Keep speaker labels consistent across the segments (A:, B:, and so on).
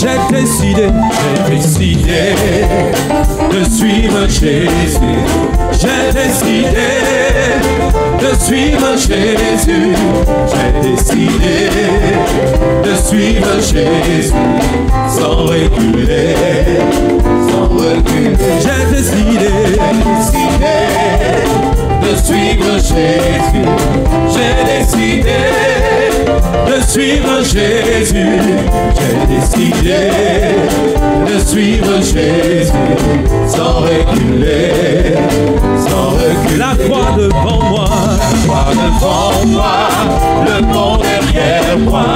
A: J'ai décidé de suivre Jésus. J'ai décidé de suivre Jésus. J'ai décidé de suivre Jésus sans reculer, sans reculer. J'ai décidé de suivre Jésus. J'ai décidé de suivre Jésus. J'ai décidé de suivre Jésus sans reculer, sans reculer. La croix devant moi, la croix devant moi, le monde derrière moi.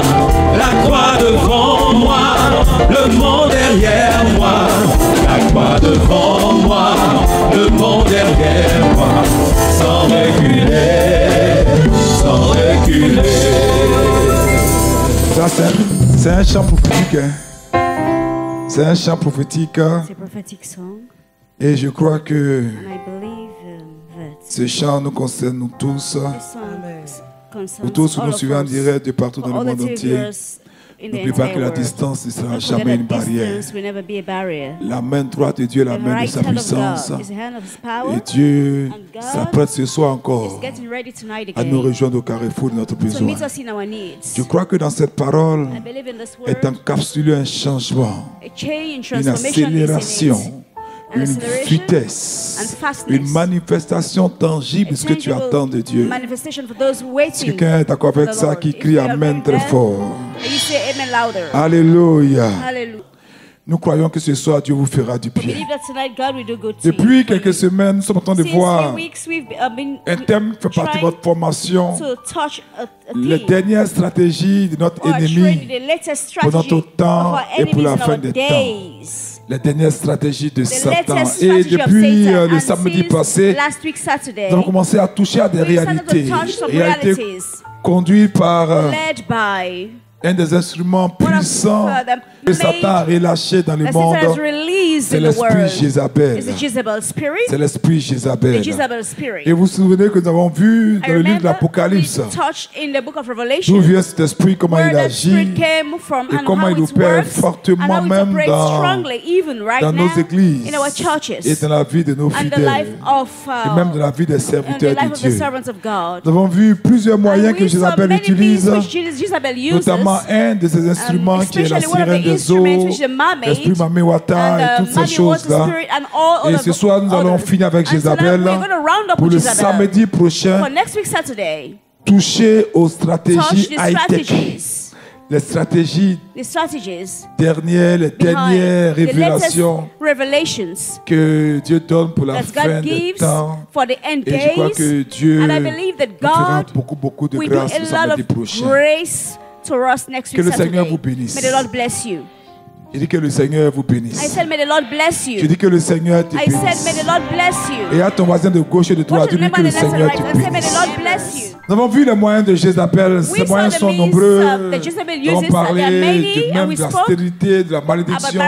A: La croix devant moi, le monde derrière moi. La croix devant moi, le monde derrière moi. Sans reculer, sans reculer.
B: Ça, c'est un chant prophétique. Hein. C'est un chant prophétique. Et je crois que ce chant nous concerne nous tous. Pour tous nous suivons en direct de partout dans le monde entier. N'oublie pas que la distance ne sera jamais une barrière. La main droite de Dieu est la main de sa puissance. Et Dieu s'apprête ce soir encore à nous rejoindre au carrefour de notre besoin. Je crois que dans cette parole est encapsulé un changement, une accélération, une vitesse, une manifestation tangible de ce que tu attends de Dieu. Si quelqu'un est d'accord avec ça, qui crie Amen très fort. Alléluia. Nous croyons que ce soir, Dieu vous fera du bien. Depuis quelques semaines, nous sommes en train de voir un thème qui fait partie de votre formation. Les dernières stratégies de notre ennemi pour notre temps et pour la fin des temps. Les dernières stratégies de Satan. Et depuis le samedi passé, nous avons commencé à toucher à des réalités. Et a été conduit par un des instruments puissants que Satan a relâché dans le monde. C'est l'esprit Jézabel. C'est l'esprit Jézabel. Et vous vous souvenez que nous avons vu dans le livre de l'Apocalypse d'où vient cet esprit, comment il agit et comment il opère fortement même dans nos églises et dans la vie de nos fidèles et même dans la vie des serviteurs de Dieu. Nous avons vu plusieurs moyens que Jézabel utilise, notamment un de ces instruments qui est la sirène des eaux, l'esprit Mamewata et toutes ces choses-là. Et ce soir, nous allons finir avec Jézabel pour le samedi prochain, toucher aux stratégies high-tech. Les stratégies dernières, les dernières révélations que Dieu donne pour la fin des temps. Et je crois que Dieu nous fera beaucoup de grâce le samedi prochain. Que le Seigneur vous bénisse. Je dis que le Seigneur vous bénisse. Je dis que le Seigneur te bénisse. Et à ton voisin de gauche et de droite, dis que le Seigneur te bénisse. Nous avons vu les moyens de Jézabel. Ces moyens sont nombreux. Nous avons parlé même de la stérilité, de la malédiction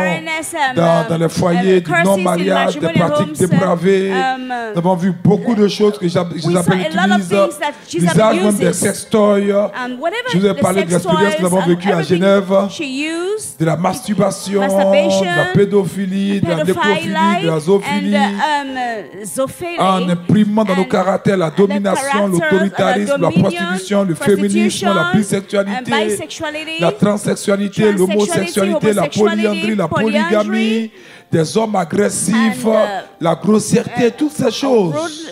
B: dans les foyers, du non-mariage, des pratiques dépravées. Nous avons vu beaucoup de choses que Jézabel utilise. L'usage même des sextoys. Je vous ai parlé de l'expérience que nous avons vécue à Genève, de la masturbation, de la pédophilie, de la nécrophilie, de la zoophilie, en imprimant dans nos caractères la domination, l'autoritarisme, la prostitution, le féminisme, la bisexualité, la transsexualité, l'homosexualité, la polyandrie, la polygamie, des hommes agressifs, la grossièreté, toutes ces choses.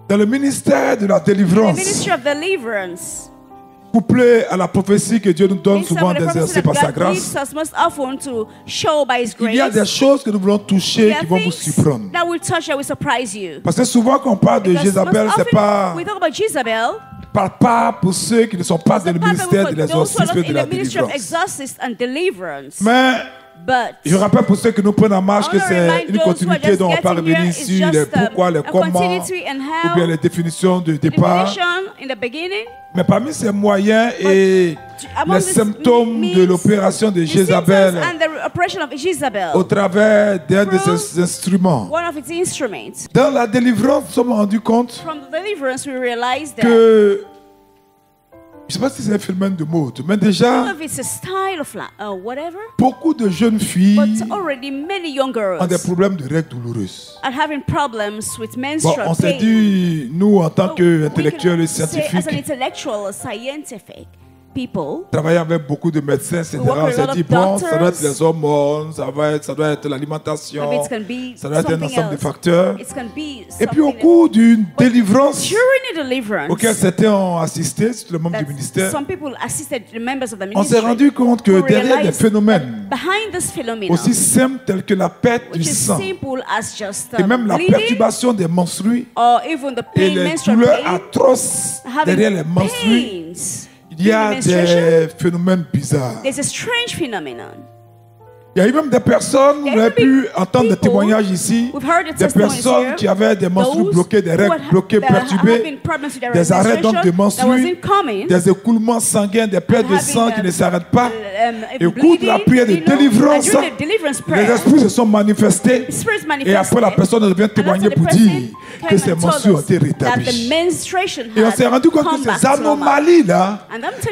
B: Dans le ministère de la délivrance, couplé à la prophétie que Dieu nous donne souvent d'exercer par sa grâce, il y a des choses que nous voulons toucher qui vont vous surprendre. Parce que souvent quand on parle de Jézabel, c'est pas pour ceux qui ne sont pas dans le ministère de l'exorcisme et de la délivrance. Mais je rappelle pour ceux qui nous prennent en marche que c'est une continuité dont on va revenir sur les pourquoi, les comment, ou bien les définitions de départ. Mais parmi ces moyens et les symptômes de l'opération de Jézabel au travers d'un de ses instruments. Dans la délivrance, nous sommes rendus compte que Je ne sais pas si c'est un phénomène de mode, mais déjà, beaucoup de jeunes filles ont des problèmes de règles douloureuses. Bon, on s'est dit, nous, en tant qu'intellectuels et scientifiques, travailler avec beaucoup de médecins, etc. On s'est dit, bon, ça doit être les hormones, ça doit être l'alimentation, ça doit être un ensemble de facteurs. Et puis au cours d'une délivrance auquel certains ont assisté, c'est le membre du ministère, on s'est rendu compte que derrière des phénomènes aussi simples tels que la perte du sang et même la perturbation des menstrues et les douleurs atroces derrière les menstrues, il y a des phénomènes bizarres. Il y a eu même des personnes, vous avez pu entendre des témoignages ici, des personnes qui avaient des menstrues bloquées, des règles bloquées, perturbées, des arrêts donc de menstrues, des écoulements sanguins, des pertes de sang qui ne s'arrêtent pas. Et au cours de la prière de délivrance, les esprits se sont manifestés et après la personne revient témoigner pour dire que ses menstrues ont été rétablies. Et on s'est rendu compte que ces anomalies-là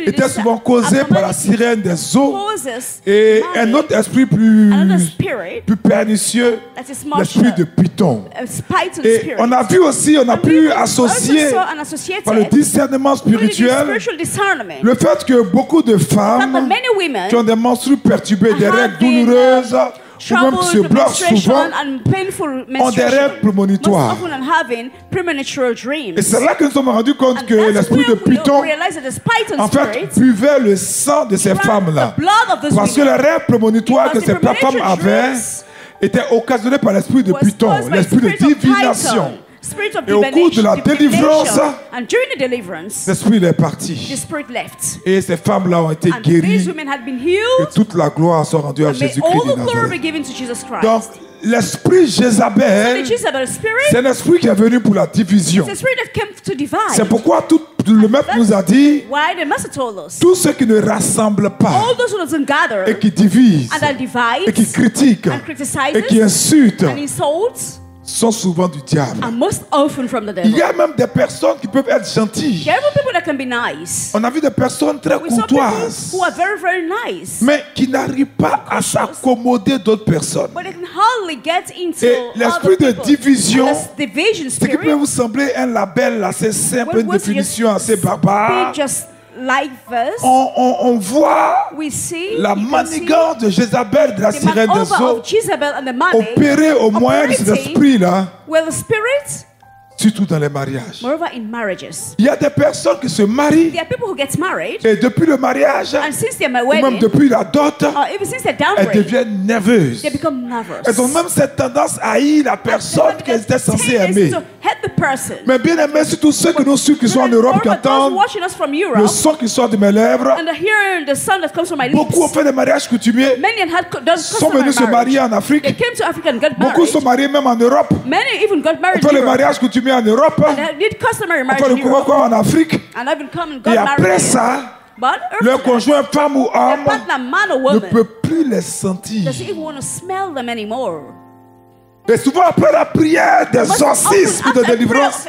B: étaient souvent causées par la sirène des eaux et un autre esprit plus pernicieux, l'esprit de Python. Et on a vu aussi, on a pu associer par le discernement spirituel le fait que beaucoup de femmes qui ont des menstrues perturbées, des règles douloureuses, ou même qui se bloquent souvent, ont des rêves prémonitoires. Et c'est là que nous nous sommes rendus compte que l'esprit de Python, en fait, buvait le sang de ces femmes-là. Parce que les rêves prémonitoires que ces femmes avaient étaient occasionnés par l'esprit de Python, l'esprit de divination. Et au cours de la délivrance, l'esprit est parti. Et ces femmes-là ont été guéries. Et toute la gloire soit rendue à Jésus-Christ de Nazareth. Donc, l'esprit Jézabel, c'est l'esprit qui est venu pour la division. C'est pourquoi le maître nous a dit, tous ceux qui ne rassemblent pas et qui divisent et qui critiquent et qui insultent sont souvent du diable. Il y a même des personnes qui peuvent être gentilles. On a vu des personnes très courtoises, mais qui n'arrivent pas à s'accommoder d'autres personnes. Et l'esprit de division, ce qui peut vous sembler un label assez simple, une définition assez barbare, on voit la manigance de Jézabel, de la sirène des eaux, opérer au moyen de cet esprit-là, surtout dans les mariages. Il y a des personnes qui se marient et depuis le mariage, ou même depuis la dot, elles deviennent nerveuses. Elles ont même cette tendance à haïr la personne qu'elles étaient censées aimer. Mais bien aimé, c'est tous ceux que nous suivons qui sont en Europe qui entendent le son qui sort de mes lèvres. Beaucoup ont fait des mariages coutumiers, sont venus se marier en Afrique. Beaucoup sont mariés même en Europe. On fait le mariage coutumier en Europe, on fait le couvre-corps en Afrique, et après ça, leur conjoint, femme ou homme, ne peut plus les sentir. Et souvent après la prière d'exorcisme, de délivrance,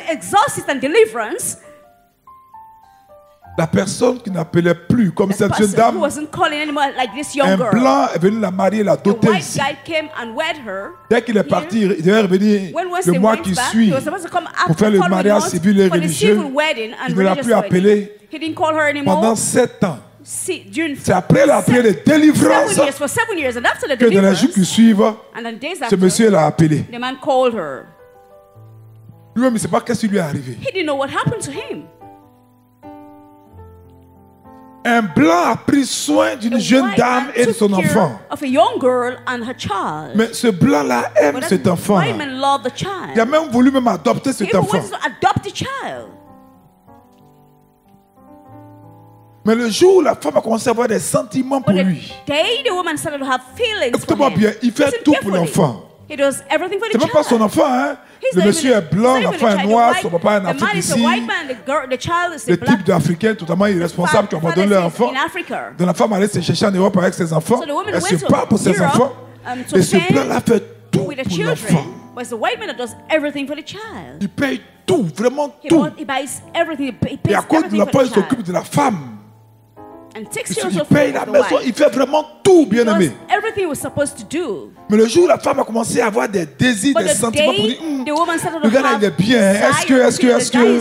B: la personne qui n'appelait plus comme cette jeune dame, un blanc est venu la marier, la doter ici. Dès qu'il est parti, il devait revenir le mois qui suit pour faire le mariage civil et religieux. Il ne l'a plus appelé pendant 7 ans. C'est après la prière de délivrance que dans les jours qui suivent, ce monsieur l'a appelé. Lui-même, il ne sait pas qu'est-ce qui lui est arrivé. Un blanc a pris soin d'une jeune dame et de son enfant. Mais ce blanc-là aime cet enfant. Il a même voulu adopter cet enfant. Mais le jour où la femme a commencé à avoir des sentiments pour lui, écoutez-moi bien, il fait tout pour l'enfant. C'est même pas son enfant, hein? Le monsieur est blanc, l'enfant est noir, son papa est en Afrique ici. Le type d'Africain totalement irresponsable qui abandonne leur enfant. Donc la femme allait se chercher en Europe avec ses enfants. Elle se bat pour ses enfants. Et ce blanc-là fait tout pour l'enfant. Il paye tout, vraiment tout. Et à cause de l'enfant, il s'occupe de la femme. Il paye la maison, il fait vraiment tout, bien aimé. Mais le jour où la femme a commencé à avoir des désirs, des sentiments pour dire, le gars il est bien, est-ce que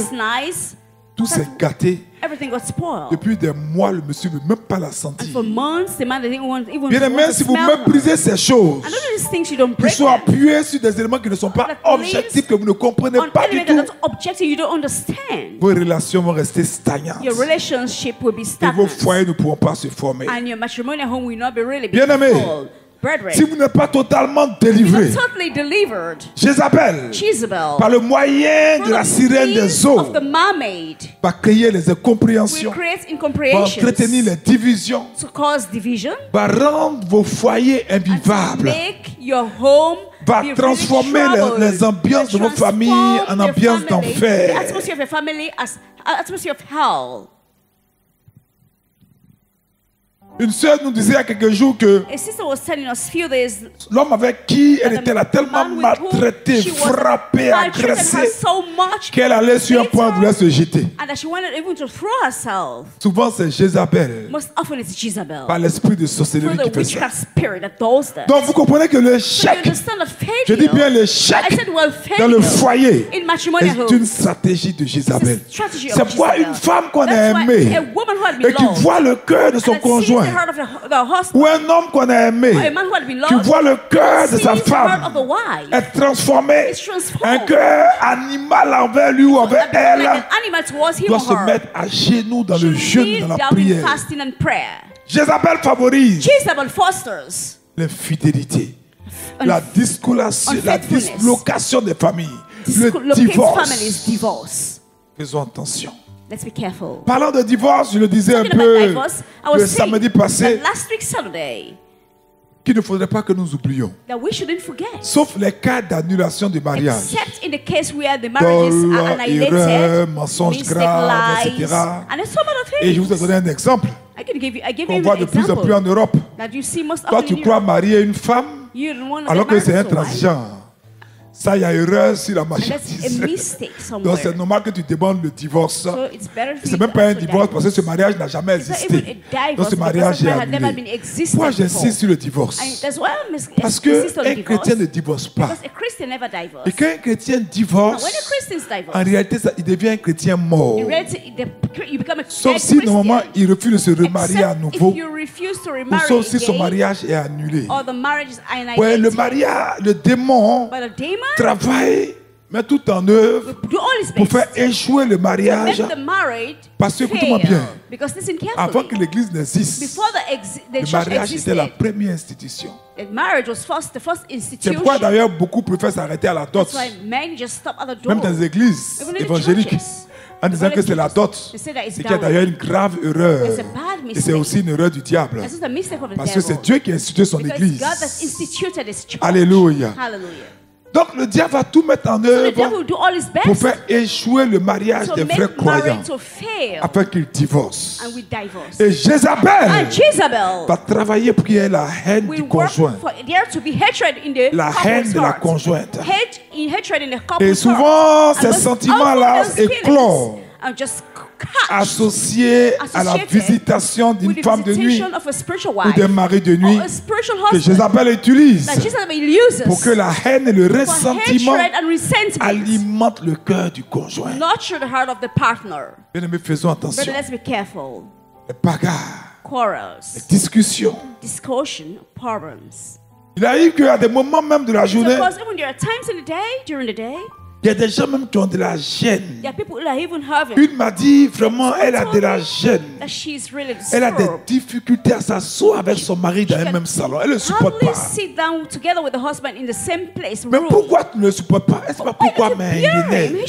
B: tout s'est gâté. Depuis des mois, le monsieur ne veut même pas la sentir. Bien aimé, si vous méprisez ces choses, qui sont appuyées sur des éléments qui ne sont pas objectifs, que vous ne comprenez pas du tout, vos relations vont rester stagnantes. Et vos foyers ne pourront pas se former. Bien aimé, si vous n'êtes pas totalement délivré, Jézabel, par le moyen de la sirène des eaux, va créer les incompréhensions, va entretenir les divisions, va rendre vos foyers invivables, va transformer les ambiances de vos familles en ambiances d'enfer. Une sœur nous disait il y a quelques jours que l'homme avec qui elle était là tellement maltraitée, frappée, agressée, qu'elle allait sur un point de se jeter. Souvent c'est Jézabel, par l'esprit de sorcellerie qui fait ça. Donc vous comprenez que l'échec, je dis bien l'échec dans le foyer, est une stratégie de Jézabel. C'est pourquoi une femme qu'on a aimée et qui voit le cœur de son conjoint, ou un homme qu'on a aimé, tu vois le cœur de sa femme être transformé, un cœur animal envers lui ou envers elle, doit se mettre à genoux dans le jeûne, dans la prière. Jézabel favorise l'infidélité, la dislocation des familles, le divorce. Faisons attention.
C: Let's be careful.
B: Parlant de divorce, je le disais un peu le samedi passé, qu'il ne faudrait pas que nous oublions. Sauf les cas d'annulation du mariage. Dol, erreur, mensonge grave, etc. Et je vous ai donné un exemple qu'on voit de plus en plus en Europe. Toi, tu crois marier une femme alors que c'est un transgenre. Ça, il y a erreur sur la marchandise. Donc, c'est normal que tu demandes le divorce. C'est même pas un divorce parce que ce mariage n'a jamais existé. Donc, ce mariage est annulé. Pourquoi j'insiste sur le divorce? Parce qu'un chrétien ne divorce pas. Et quand un chrétien divorce, en réalité, il devient un chrétien mort. Sauf si, normalement, il refuse de se remarier à nouveau. Ou sauf si son mariage est annulé. Ouais, le mariage, le démon travaille, met tout en œuvre pour faire échouer le mariage. Parce que, écoutez-moi bien, avant que l'église n'existe, le mariage était la première institution. C'est pourquoi d'ailleurs beaucoup préfèrent s'arrêter à la dot. Même dans les églises évangéliques, en disant que c'est la dot. C'est qu'il y a d'ailleurs une grave erreur. Et c'est aussi une erreur du diable. Parce que c'est Dieu qui a institué son église. Alléluia. Donc le diable va tout mettre en œuvre pour faire échouer le mariage des vrais croyants afin qu'ils divorcent. Et Jézabel va travailler pour qu'il y ait la haine du conjoint, la haine de la conjointe. Et souvent ces sentiments-là éclorent associé à la visitation d'une femme de nuit ou d'un mari de nuit que Jézabel utilise pour que la haine et le ressentiment alimentent le cœur du conjoint. Bien aimés, faisons attention. Les bagarres, les discussions. Il arrive qu'à des moments même de la journée, il y a des gens même qui ont de la gêne. Une m'a dit vraiment, elle a de la gêne. Elle a des difficultés à s'asseoir avec son mari dans le même salon. Elle ne le supporte pas. Mais pourquoi tu ne le supportes pas? Est-ce pas pourquoi mais il est né?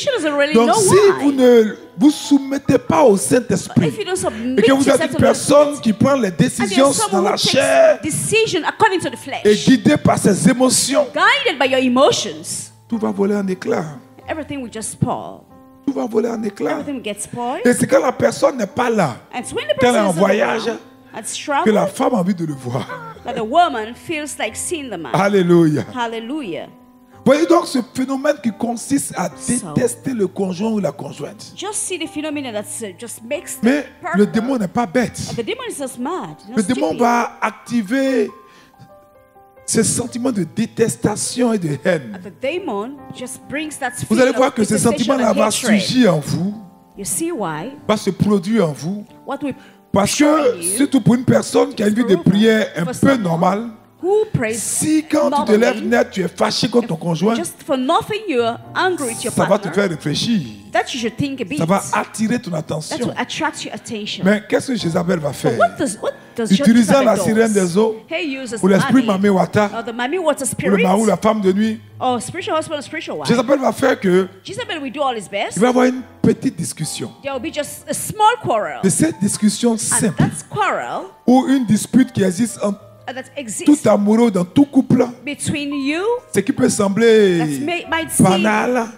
B: Donc si vous ne vous soumettez pas au Saint-Esprit et que vous êtes une personne qui prend les décisions dans la chair et guidée par ses émotions, tout va voler en éclats.
C: Everything will just spoil.
B: Tout va voler en éclats.
C: Everything gets spoiled.
B: Et c'est quand la personne n'est pas là, qu'elle est en voyage, que la femme a envie de le voir.
C: That the woman feels like seeing the man.
B: Alléluia.
C: Hallelujah.
B: Voyez donc ce phénomène qui consiste à détester le conjoint ou la conjointe. Mais le démon n'est pas bête. Le démon va activer ce sentiment de détestation et de haine. Vous allez voir que ce sentiment-là va surgir en vous, va se produire en vous. Parce que, surtout pour une personne qui a une vie de prière un peu normale, si quand tu te lèves net, tu es fâché contre ton conjoint, ça va te faire réfléchir. Ça va attirer ton attention. Mais qu'est-ce que Jézabel va faire? Utilisant la sirène des eaux, ou l'esprit Mami Wata, ou le mari ou la femme de nuit, Jézabel va faire que il va y avoir une petite discussion. De cette discussion simple, ou une dispute qui existe entre tout amoureux dans tout couple, ce qui peut sembler banal,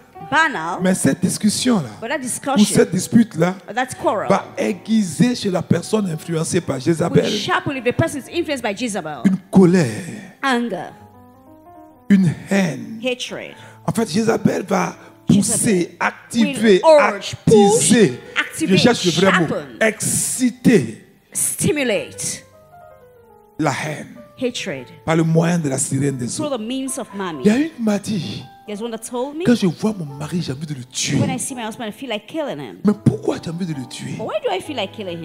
B: mais cette discussion-là, ou cette dispute-là, va aiguiser chez la personne influencée par Jézabel une colère, une haine. En fait, Jézabel va pousser, activer, attiser, je cherche le vrai mot, exciter, la haine par le moyen de la sirène des eaux. Il y a une qui m'a dit, quand je vois mon mari, j'ai envie de le tuer. Mais pourquoi tu as envie de le tuer?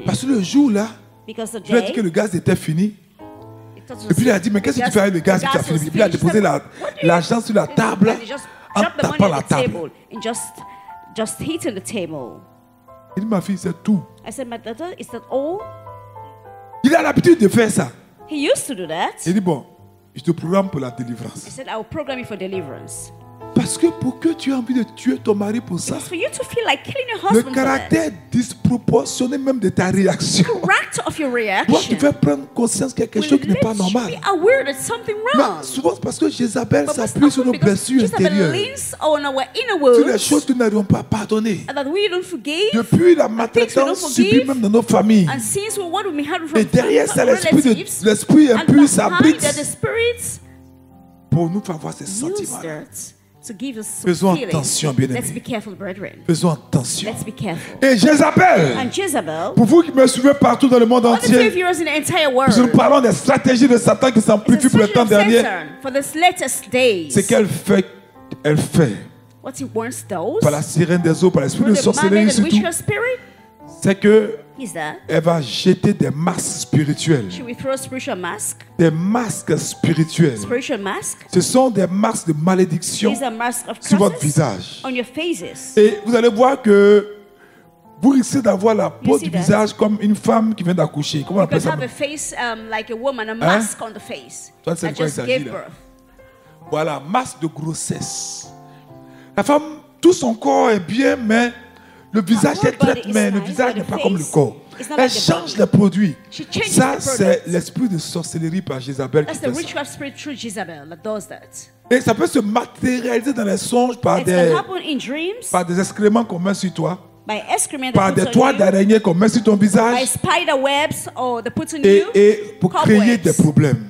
B: Parce que le jour là, je lui ai dit que le gaz était fini. Et puis il a dit, mais qu'est-ce que tu fais avec le gaz qui a fini? Et puis il a déposé l'argent sur la table en tapant la table. Il dit, ma fille, c'est tout. Il a l'habitude de faire ça.
C: He used to do that.
B: Il dit, bon, je te programme pour la délivrance.
C: He said, I will program you for deliverance.
B: Parce que pour que tu aies envie de tuer ton mari pour ça,
C: for you to feel like killing your
B: le
C: husband
B: caractère disproportionné même de ta réaction doit te faire prendre conscience qu'il y a quelque chose qui n'est pas normal. Mais souvent c'est parce que Jézabel s'appuie sur nos blessures intérieures, sur les choses que nous n'arrivons pas à pardonner, depuis la maltraitance subie même dans nos familles. Et derrière ça, l'esprit impur s'abrite pour nous faire voir ces sentiments. Faisons attention, bien-aimés. Faisons attention. Et Jézabel, pour vous qui me suivez partout dans le monde entier, nous parlons des stratégies de Satan qui s'amplifient pour le temps dernier. Ce qu'elle fait, par la sirène des eaux, par l'esprit de sorcellerie surtout, c'est que elle va jeter des masques spirituels. Des masques spirituels. Ce sont des masques de malédiction sur votre visage. Et vous allez voir que vous risquez d'avoir la peau du visage comme une femme qui vient d'accoucher. Comment on appelle ça? Toi, c'est quoi il s'agit là? Voilà, masque de grossesse. La femme, tout son corps est bien, mais le visage est traite, mais le visage n'est pas comme le corps. Elle change les produits. Ça, c'est l'esprit de sorcellerie par Jézabel qui fait ça. Et ça peut se matérialiser dans les songes par des excréments qu'on met sur toi, par des toiles d'araignée qu'on met sur ton visage, et pour créer des problèmes.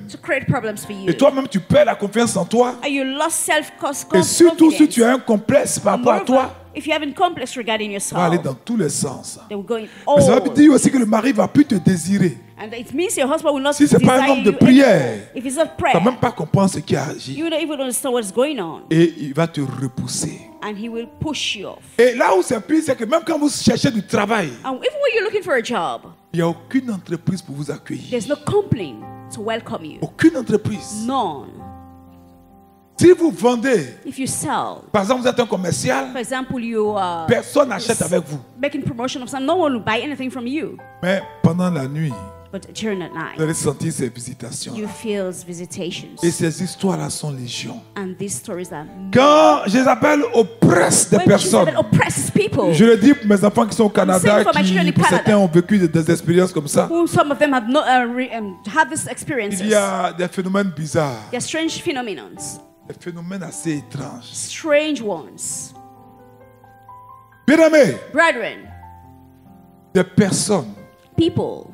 B: Et toi-même, tu perds la confiance en toi. Et surtout, si tu as un complexe par rapport à toi,
C: if you have a complex regarding yourself,
B: va aller dans tous les sens.
C: Mais
B: ça veut dire aussi que le mari va plus te désirer.
C: And it means your husband will not
B: si ce n'est pas un homme de prière,
C: if he's not
B: tu ne vas même pas comprendre ce qui a agi.
C: You don't even understand what's going on.
B: Et il va te repousser.
C: And he will push you off.
B: Et là où c'est pire, c'est que même quand vous cherchez du travail,
C: and even when you're looking for a job,
B: il n'y a aucune entreprise pour vous accueillir.
C: There's no company to welcome you.
B: Aucune entreprise.
C: None.
B: Si vous vendez,
C: if you sell,
B: par exemple, vous êtes un commercial,
C: for example, you,
B: personne n'achète avec vous.
C: Making promotion of something, no one will buy anything from you.
B: Mais pendant la nuit,
C: but during the night,
B: vous allez sentir ces visitations.
C: You feel visitations.
B: Et ces histoires-là sont légion.
C: And these stories are
B: quand Jézabel oppresse des personnes, je le dis pour mes enfants qui sont au Canada, qui pour certains ont vécu des expériences comme ça.
C: Some of them have not had this experiences.
B: Il y a des phénomènes bizarres.
C: There are strange phenomena.
B: Des phénomènes assez étranges.
C: Strange ones.
B: Bien-aimés,
C: brethren,
B: des personnes
C: people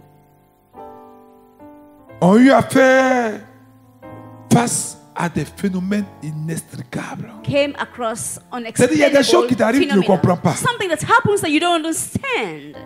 B: ont eu à faire face à des phénomènes inextricables.
C: Came across
B: C'est-à-dire, il y a des choses qui t'arrivent que tu ne comprends pas.
C: Something that happens that you don't understand.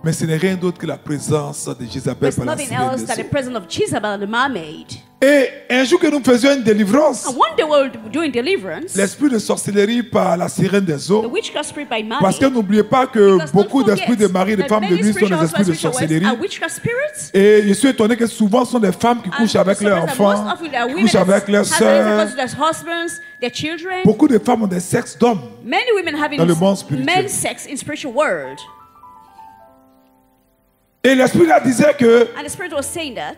B: Mais ce n'est rien d'autre que la présence de Jézabel par la
C: nothing else than the presence of Jezebel, the mermaid.
B: Et un jour que nous faisions une délivrance,
C: And one day we were doing deliverance,
B: l'esprit de sorcellerie par la sirène des
C: the
B: eaux,
C: witchcraft spirit by mermaid.
B: parce que n'oubliez pas que
C: Because
B: beaucoup
C: don't
B: d'esprits de
C: forget
B: mari et de
C: that
B: femmes de
C: many
B: nuit sont des
C: spiritual
B: esprits de
C: spiritual
B: sorcellerie.
C: are witchcraft spirits.
B: Et je suis étonné que souvent ce sont des femmes qui couchent avec leurs enfants, qui couchent avec leurs sœurs. Beaucoup de femmes ont des sexes d'hommes dans le monde spirituel.
C: Men's sex in spiritual world.
B: Et l'esprit là disait que
C: And the spirit was saying that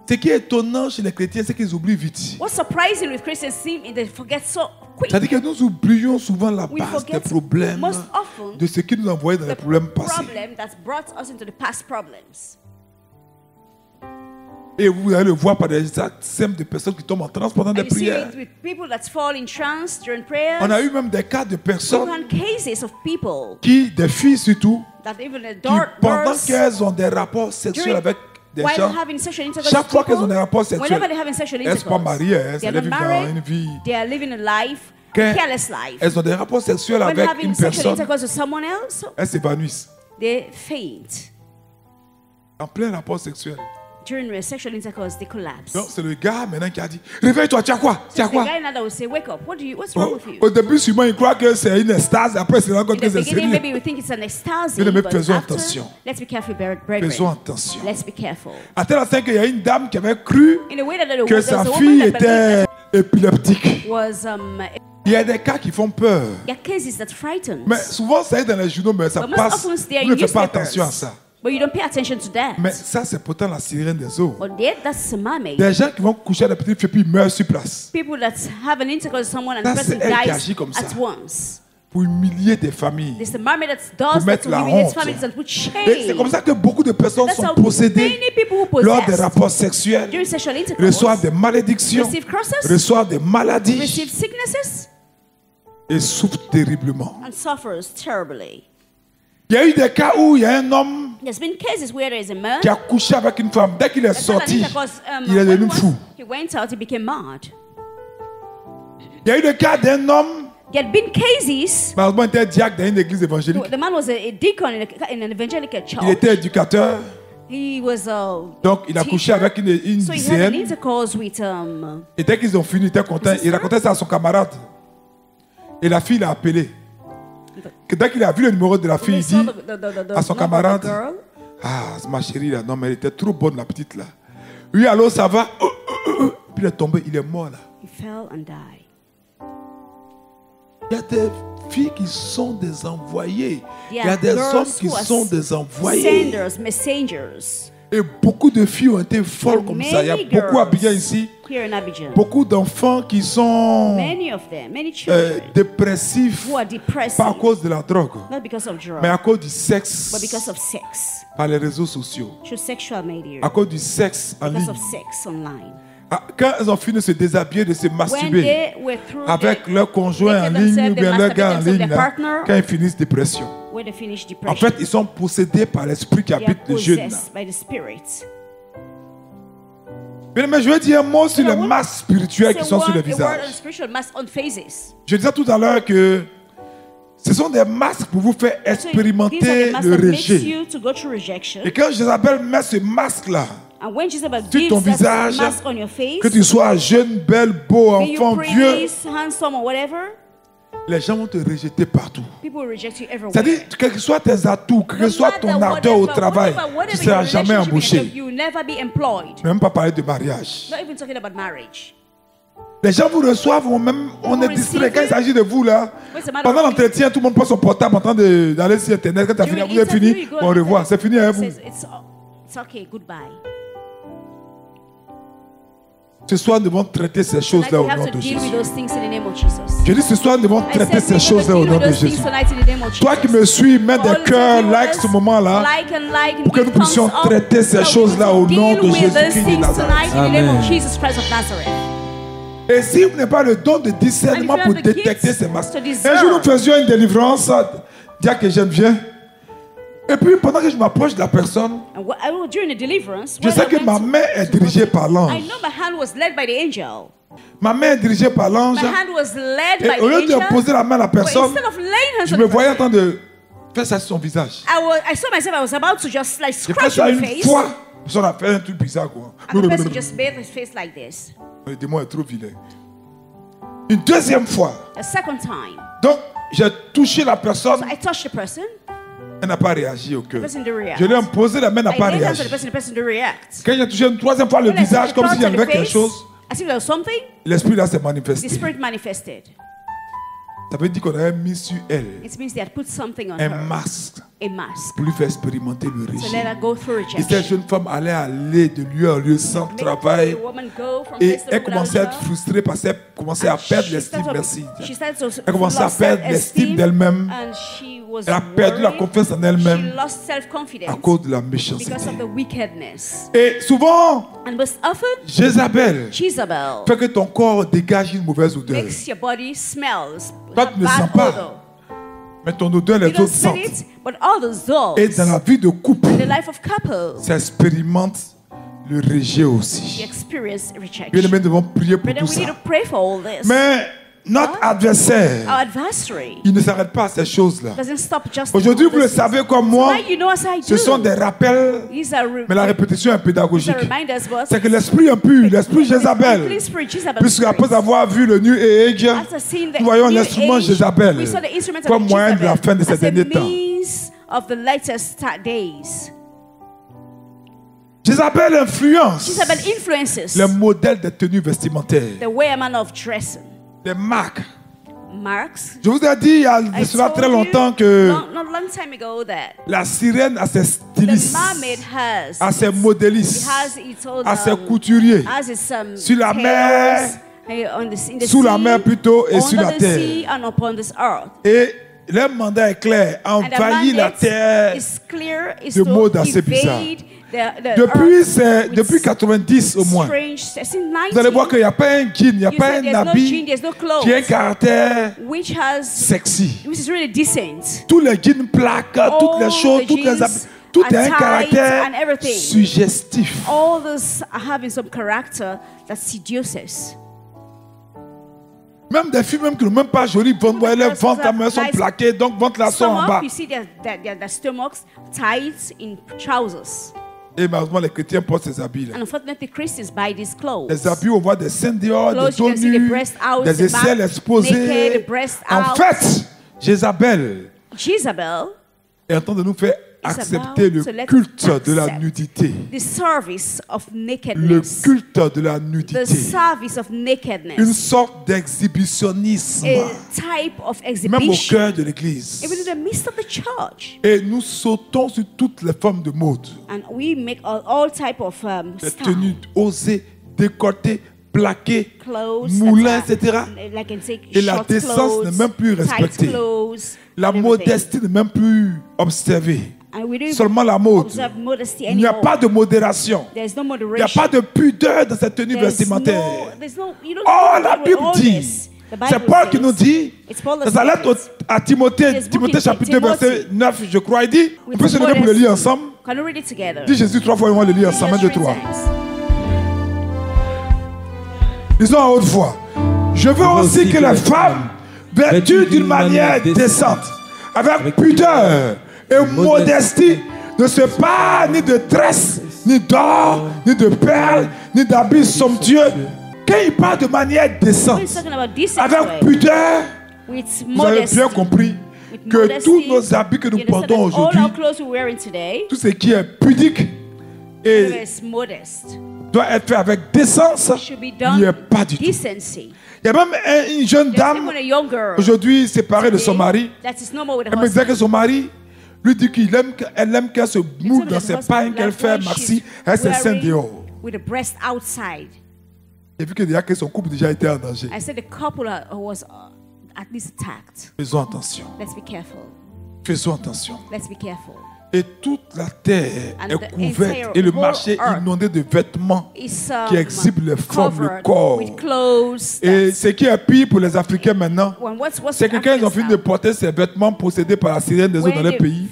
B: ce qui est étonnant chez les chrétiens, c'est qu'ils oublient vite.
C: what's surprising with Christians is they forget so quick.
B: C'est-à-dire que nous oublions souvent la
C: We
B: base des
C: forget
B: problèmes,
C: most often
B: de ce qui nous envoyait dans les
C: the
B: problèmes passés.
C: problem that's brought us into the past problems.
B: Et vous allez le voir par des actes simples de personnes qui tombent en transe pendant des
C: And you see
B: prières.
C: it with people that fall in trance during prayers.
B: On a eu même des cas de
C: We've
B: personnes
C: had cases of people
B: qui, des filles surtout,
C: that even the
B: qui pendant
C: girls,
B: qu'elles ont des rapports sexuels
C: during-
B: avec des
C: while
B: gens,
C: having sexual intercourse
B: chaque
C: with
B: fois qu'elles ont
C: people,
B: des rapports sexuels,
C: whenever they're having sexual
B: elles ne sont pas
C: intercourse,
B: mariées, elles
C: they're
B: vivent
C: not
B: dans
C: married,
B: une vie.
C: they are living a life, a
B: Quand
C: careless life.
B: elles ont des rapports sexuels
C: When
B: avec
C: having
B: une
C: sexual
B: personne,
C: intercourse with someone else,
B: elles s'évanouissent.
C: they faint.
B: En plein rapport sexuel.
C: During a sexual intercourse, they collapse.
B: Donc c'est le gars maintenant qui a dit, réveille-toi, tu as quoi? Tu as
C: The
B: quoi?
C: guy now that will say, wake up, what's wrong with you?
B: Au début, sûrement, il croit que c'est une extase, après, il se rend compte
C: In
B: que
C: the
B: c'est
C: beginning,
B: sérieux.
C: maybe we think it's an ecstasy,
B: Bien aimé,
C: but
B: faisons
C: after,
B: attention.
C: let's be careful, brethren.
B: Faisons attention.
C: Let's be careful.
B: À tel instant qu'il y a une dame qui avait cru
C: In a way that there
B: que
C: was
B: sa
C: a woman
B: fille
C: that
B: était épileptique.
C: was
B: Il y a des cas qui font peur.
C: there are cases that frighten.
B: Mais souvent, ça est dans les journaux, mais ça
C: But most
B: passe.
C: often they are
B: Vous ne
C: in
B: faites pas
C: newspapers.
B: attention à ça.
C: But you don't pay attention to that.
B: Mais ça, c'est pourtant la sirène des eaux.
C: But that's a mermaid.
B: Des gens qui vont coucher à des petites filles puis ils meurent sur place.
C: People that have an intercourse with someone and
B: Ça,
C: the person
B: c'est elle qui
C: dies
B: agit comme ça.
C: at once.
B: Pour humilier des familles.
C: There's the mermaid that
B: Pour
C: does that
B: mettre
C: to
B: la
C: humiliate
B: honte.
C: families and put
B: Et c'est comme
C: shame.
B: ça que beaucoup de personnes
C: That's
B: sont
C: how
B: possédées
C: many people who
B: lors des
C: possess
B: rapports sexuels,
C: during sexual intercourse
B: reçoivent des malédictions,
C: receive crosses,
B: reçoivent des maladies
C: receive sicknesses,
B: et souffrent terriblement.
C: and suffers terribly.
B: Il y a eu des cas où il y a un homme
C: There's been cases where there is a man
B: qui a couché avec une femme. Dès qu'il est
C: that had an
B: sorti,
C: intercourse,
B: il est
C: when
B: devenu fou.
C: he went out, he became mad.
B: Il y a eu des cas d'un homme,
C: There had been cases.
B: malheureusement, il était diacre dans une église évangélique.
C: The man was a deacon in an evangelical
B: Il
C: church.
B: était éducateur,
C: He was a
B: donc il a couché avec une
C: so he had an
B: lycéenne.
C: intercourse with
B: Et dès qu'ils ont fini, il était content. Il racontait ça à son camarade. Et la fille l'a appelé. Que dès qu'il a vu le numéro de la fille, il
C: saw
B: dit à son
C: number of the
B: camarade,
C: girl.
B: ah, c'est ma chérie là, non mais elle était trop bonne la petite là. Oui, allô, ça va? Puis il est tombé, il est mort là.
C: He fell and died.
B: Il y a des filles qui sont des envoyés. Il y
C: There
B: a
C: are
B: des
C: girls
B: hommes qui
C: who are
B: sont des envoyés.
C: Senders, messengers.
B: Et beaucoup de filles ont été folles comme ça. Il y a
C: Many
B: beaucoup à Abidjan
C: girls
B: ici.
C: Here in Abidjan.
B: Beaucoup d'enfants qui sont
C: Many of them, many children
B: dépressifs,
C: who are depressed,
B: pas à cause de la drogue,
C: not because of drugs,
B: mais à cause du sexe
C: but because of sex,
B: par les réseaux sociaux,
C: through sexual media,
B: à cause du sexe en
C: because
B: ligne.
C: of sex online.
B: Ah, quand elles ont fini de se déshabiller, de se
C: When
B: masturber
C: they were through
B: avec
C: the,
B: leur conjoint en
C: they
B: ligne
C: themselves,
B: ou bien
C: they
B: leur gars en
C: masturbate
B: ligne,
C: themselves, their
B: là,
C: partner,
B: quand ils finissent dépression.
C: when they finish
B: En
C: depression,
B: fait, ils sont possédés par l'esprit qui
C: they are
B: habite les jeunes. là.
C: possessed by the spirits.
B: Bien, mais je veux dire un mot sur
C: You
B: les
C: know,
B: masques spirituelles qui
C: Say
B: sont sur
C: one-
B: les
C: a word on
B: visages.
C: spiritual mask on faces.
B: Je disais tout à l'heure que ce sont des masques pour vous faire
C: So these are
B: expérimenter
C: the masks
B: le
C: that makes
B: rejet.
C: you to go through rejection.
B: Et quand Jézabel met ce masque-là,
C: And when Jezebel
B: sur
C: gives
B: ton
C: that
B: visage,
C: mask on your face,
B: que tu sois jeune, belle, beau,
C: be you
B: enfant, vieux,
C: pretty, handsome or whatever,
B: les gens vont te rejeter partout.
C: people will reject you everywhere.
B: C'est-à-dire, quels que soient tes atouts, quel que
C: No
B: soit
C: matter
B: ton ardeur au
C: whatever-
B: travail,
C: whatever
B: tu ne seras
C: your
B: jamais
C: relationship
B: embauché.
C: is, you will never be employed.
B: Je ne vais même pas parler de mariage.
C: Not even talking about marriage.
B: Les gens vous reçoivent, on est distrait. Quand il s'agit de vous, là,
C: What's the matter
B: pendant
C: with
B: l'entretien, tout le monde prend son portable en train d'aller sur Internet. Quand tu as fini,
C: During
B: vous avez
C: interview,
B: fini,
C: you go
B: au
C: on
B: revoir.
C: internet.
B: C'est fini, hein, vous.
C: Says it's okay, goodbye.
B: Ce soir, nous devons traiter ces
C: Tonight
B: choses-là
C: we
B: au
C: have
B: nom
C: to
B: de
C: deal with
B: Jésus.
C: those things in the name of Jesus.
B: Je dis ce soir, nous devons
C: I
B: traiter
C: said
B: ces
C: we
B: choses-là
C: will
B: au
C: deal
B: nom
C: with
B: de
C: those things
B: Jésus.
C: tonight in the name of Jesus.
B: Toi qui me suis, mets
C: All
B: des
C: the
B: cœurs,
C: viewers,
B: like ce moment-là,
C: like and
B: pour que nous puissions traiter ces choses-là au nom de Jésus-Christ de Nazareth.
C: Tonight in the name
A: Amen.
C: of Jesus Christ of Nazareth.
B: Et si vous n'avez pas le don de discernement
C: And if
B: pour
C: you have the
B: détecter
C: gifts
B: ces masques,
C: to
B: un
C: discern.
B: jour nous faisions une délivrance, dire que j'aime bien. Et puis pendant que je m'approche de la personne,
C: And during the deliverance,
B: je
C: when
B: sais
C: I
B: que
C: went
B: ma main est dirigée par
C: I
B: l'ange.
C: know my hand was led by the angel.
B: Ma main est dirigée par l'ange.
C: My hand was led by
B: Et au lieu
C: the
B: de
C: angel.
B: poser la main à la
C: But
B: personne,
C: instead of laying hands
B: je
C: on
B: me
C: the
B: voyais en
C: person,
B: train de faire ça sur son visage.
C: I saw myself, I was about to just like
B: J'ai fait
C: scratch
B: ça
C: your
B: une
C: face.
B: fois. La personne a fait un truc bizarre, quoi.
C: And the person just made his face like this.
B: Le démon est trop vilain. Une deuxième fois.
C: A second time.
B: Donc, j'ai touché la personne.
C: So I touched the person.
B: Elle n'a pas réagi au cœur.
C: The person didn't react.
B: Je lui ai imposé, la main n'a pas
C: I laid hands on
B: réagi.
C: the person didn't react.
B: Quand j'ai touché une troisième fois le
C: When I
B: visage,
C: touched
B: comme
C: the
B: s'il y
C: person on
B: avait
C: the
B: quelque
C: face,
B: chose,
C: as if there was something,
B: l'esprit là s'est
C: the
B: manifesté.
C: spirit manifested.
B: Ça veut dire qu'on avait mis sur elle
C: It means they had put something on
B: un
C: her.
B: masque
C: A mask.
B: pour lui faire expérimenter le
C: To let
B: régime.
C: her go through
B: Et cette
C: rejection.
B: jeune femme allait aller de lieu en lieu sans travail.
C: The woman go from
B: Et
C: place to
B: elle
C: place
B: commençait à
C: without
B: être
C: job.
B: frustrée parce qu'elle commençait à
C: And
B: perdre
C: she
B: l'estime.
C: started-
B: Merci.
C: she started to
B: Elle commençait à
C: lost
B: perdre l'estime
C: self-esteem,
B: d'elle-même.
C: and she was
B: Elle a perdu la
C: worried.
B: confiance en
C: She
B: elle-même
C: lost
B: à
C: self-confidence
B: cause de la méchanceté.
C: because of the wickedness.
B: Et souvent,
C: And most often,
B: Jézabel
C: Jezebel
B: fait que ton corps dégage une mauvaise odeur.
C: makes your body smells.
B: Toi,
C: have
B: tu ne sens
C: bad
B: pas.
C: odor.
B: Mais ton odeur,
C: You
B: les
C: don't
B: autres
C: smell
B: sentent.
C: it, but others do.
B: Et dans la vie de couple,
C: In the life of couple,
B: ça expérimente le rejet
C: you
B: aussi.
C: experience
B: Bien
C: rejection.
B: aimés, nous devons prier pour
C: But then
B: tout
C: we need
B: ça.
C: to pray for all this.
B: Mais notre
C: Our
B: adversaire,
C: adversary
B: il ne s'arrête pas à ces choses-là.
C: doesn't stop just
B: Aujourd'hui, vous le
C: this.
B: savez comme moi,
C: Now you know as I
B: ce
C: do.
B: sont des rappels,
C: These are
B: mais la répétition est
C: these
B: pédagogique.
C: are reminders, but
B: C'est que l'esprit impur, l'esprit Jézabel,
C: unclean spirit, Jezebel
B: puisque après
C: spirit.
B: avoir vu le New Age,
C: After seeing the
B: nous voyons
C: new
B: l'instrument
C: age,
B: Jézabel
C: we saw the instrument of
B: comme moyen de la
C: Jezebel
B: fin de ces
C: as a
B: derniers temps.
C: means of the latest days.
B: Jézabel influence
C: Jezebel influences
B: les modèles de tenues vestimentaires,
C: the way a man of dressing.
B: les marques.
C: Marks.
B: Je vous ai dit il y a de
C: I
B: cela
C: told
B: très
C: you
B: longtemps que
C: not long time ago that
B: la sirène a ses
C: the
B: stylistes,
C: mermaid has
B: a ses
C: it
B: modélistes,
C: has its own
B: a ses couturiers,
C: has its
B: sur la mer,
C: on in the
B: sous la
C: sea,
B: mer plutôt et sur
C: under
B: la
C: the
B: terre.
C: sea and upon this earth.
B: Et leur mandat est clair,
C: And the
B: envahir la
C: mandate
B: terre.
C: is clear, is
B: de
C: to
B: modes assez bizarres.
C: evade the earth
B: Depuis
C: with
B: 90 au moins,
C: strange, since
B: vous allez voir
C: 90,
B: qu'il n'y a pas un jean, il n'y a
C: you
B: pas
C: said
B: un
C: there's no
B: habit
C: jean, there's no clothes,
B: qui a un caractère
C: which has
B: sexy.
C: which is really decent.
B: Tous les jeans plaques, toutes les choses,
C: the
B: toutes les
C: jeans
B: habits, tout
C: are
B: a un
C: tight
B: caractère
C: and everything.
B: suggestif.
C: All those are having some character that seduces.
B: Même des filles même qui n'ont même pas jolies, leurs ventres à sont plaqués, donc ventre là sont en bas.
C: You see their stomachs tight in trousers.
B: Et malheureusement, les chrétiens portent ces habits-là.
C: And unfortunately, Christians buy these clothes.
B: Les habits, on voit des seins dehors,
C: Clothes,
B: des
C: you
B: dos
C: can see the
B: nus,
C: breast out,
B: des
C: the back
B: aisselles exposées.
C: naked, the breast
B: En
C: out.
B: fait, Jézabel
C: Jezebel
B: est en train de nous faire accepter
C: about
B: le
C: to let
B: culte
C: us
B: de la
C: accept
B: nudité.
C: the service of
B: Le
C: nakedness.
B: culte de la
C: The
B: nudité.
C: service of
B: Une
C: nakedness.
B: sorte d'exhibitionnisme.
C: A type of
B: Même au
C: exhibition.
B: cœur de l'église.
C: Even in the midst of the church.
B: Et nous sautons sur toutes les formes de mode.
C: And we make all type of
B: Les
C: style.
B: tenues osées, décolletées, plaquées,
C: Clothes,
B: moulins,
C: that
B: etc.
C: are, like I can say,
B: Et la
C: short
B: décence
C: clothes,
B: n'est même plus
C: tight
B: respectée.
C: clothes,
B: La
C: and everything.
B: modestie n'est même plus observée.
C: And we don't
B: Seulement la mode.
C: observe modesty
B: Il n'y a
C: anymore.
B: pas de modération.
C: There's no
B: Il n'y a
C: moderation.
B: pas de pudeur dans cette tenue
C: There's
B: vestimentaire.
C: you don't
B: Oh, la
C: with
B: Bible
C: all
B: dit,
C: this. The Bible
B: c'est Paul qui
C: says-
B: nous dit,
C: It's Paul that
B: dans sa
C: says
B: lettre
C: it.
B: à Timothée,
C: His book
B: Timothée
C: in
B: chapitre 2,
C: Timothy.
B: verset 9, je crois, il dit, on
C: With
B: peut se lever pour le
C: modesty.
B: lire ensemble.
C: Can we read it together?
B: Dis Jésus 3 fois et on va le lire ensemble, 1, 2, 3. Disons à haute voix. Je veux aussi que les femmes, vêtues d'une manière décente, avec pudeur et modestie, ne se parent ni de tresses, ni d'or, ni de perles, ni d'habits somptueux. Quand il parle de manière décente,
C: He's talking about decent
B: avec
C: way,
B: pudeur,
C: with
B: vous avez
C: modesty,
B: bien compris
C: with
B: que
C: modesty.
B: tous nos habits que nous
C: You understand
B: portons
C: that
B: aujourd'hui,
C: all our clothes we're wearing today
B: tout ce qui est pudique et
C: is modest.
B: doit être fait avec décence,
C: Should be
B: il
C: done
B: n'y est pas du tout.
C: decency.
B: Il y a même une jeune
C: There's
B: dame,
C: even a young girl
B: aujourd'hui séparée de son
C: today
B: mari.
C: that is no more with her
B: Elle me disait
C: husband.
B: que son mari lui dit qu'elle aime qu'elle se moule dans ses pains, qu'elle fait maxi, elle se sent dehors.
C: With the breast outside.
B: J'ai vu que déjà que son couple déjà était en danger.
C: I said the couple was at least attacked.
B: Faisons attention.
C: Let's be careful.
B: Faisons attention.
C: Let's be careful.
B: Et toute la terre est couverte et le marché inondé de vêtements qui exhibent les formes, le corps. Et ce qui est pire pour les Africains maintenant, c'est que quand ils ont fini de porter ces vêtements possédés par la sirène des eaux dans les pays,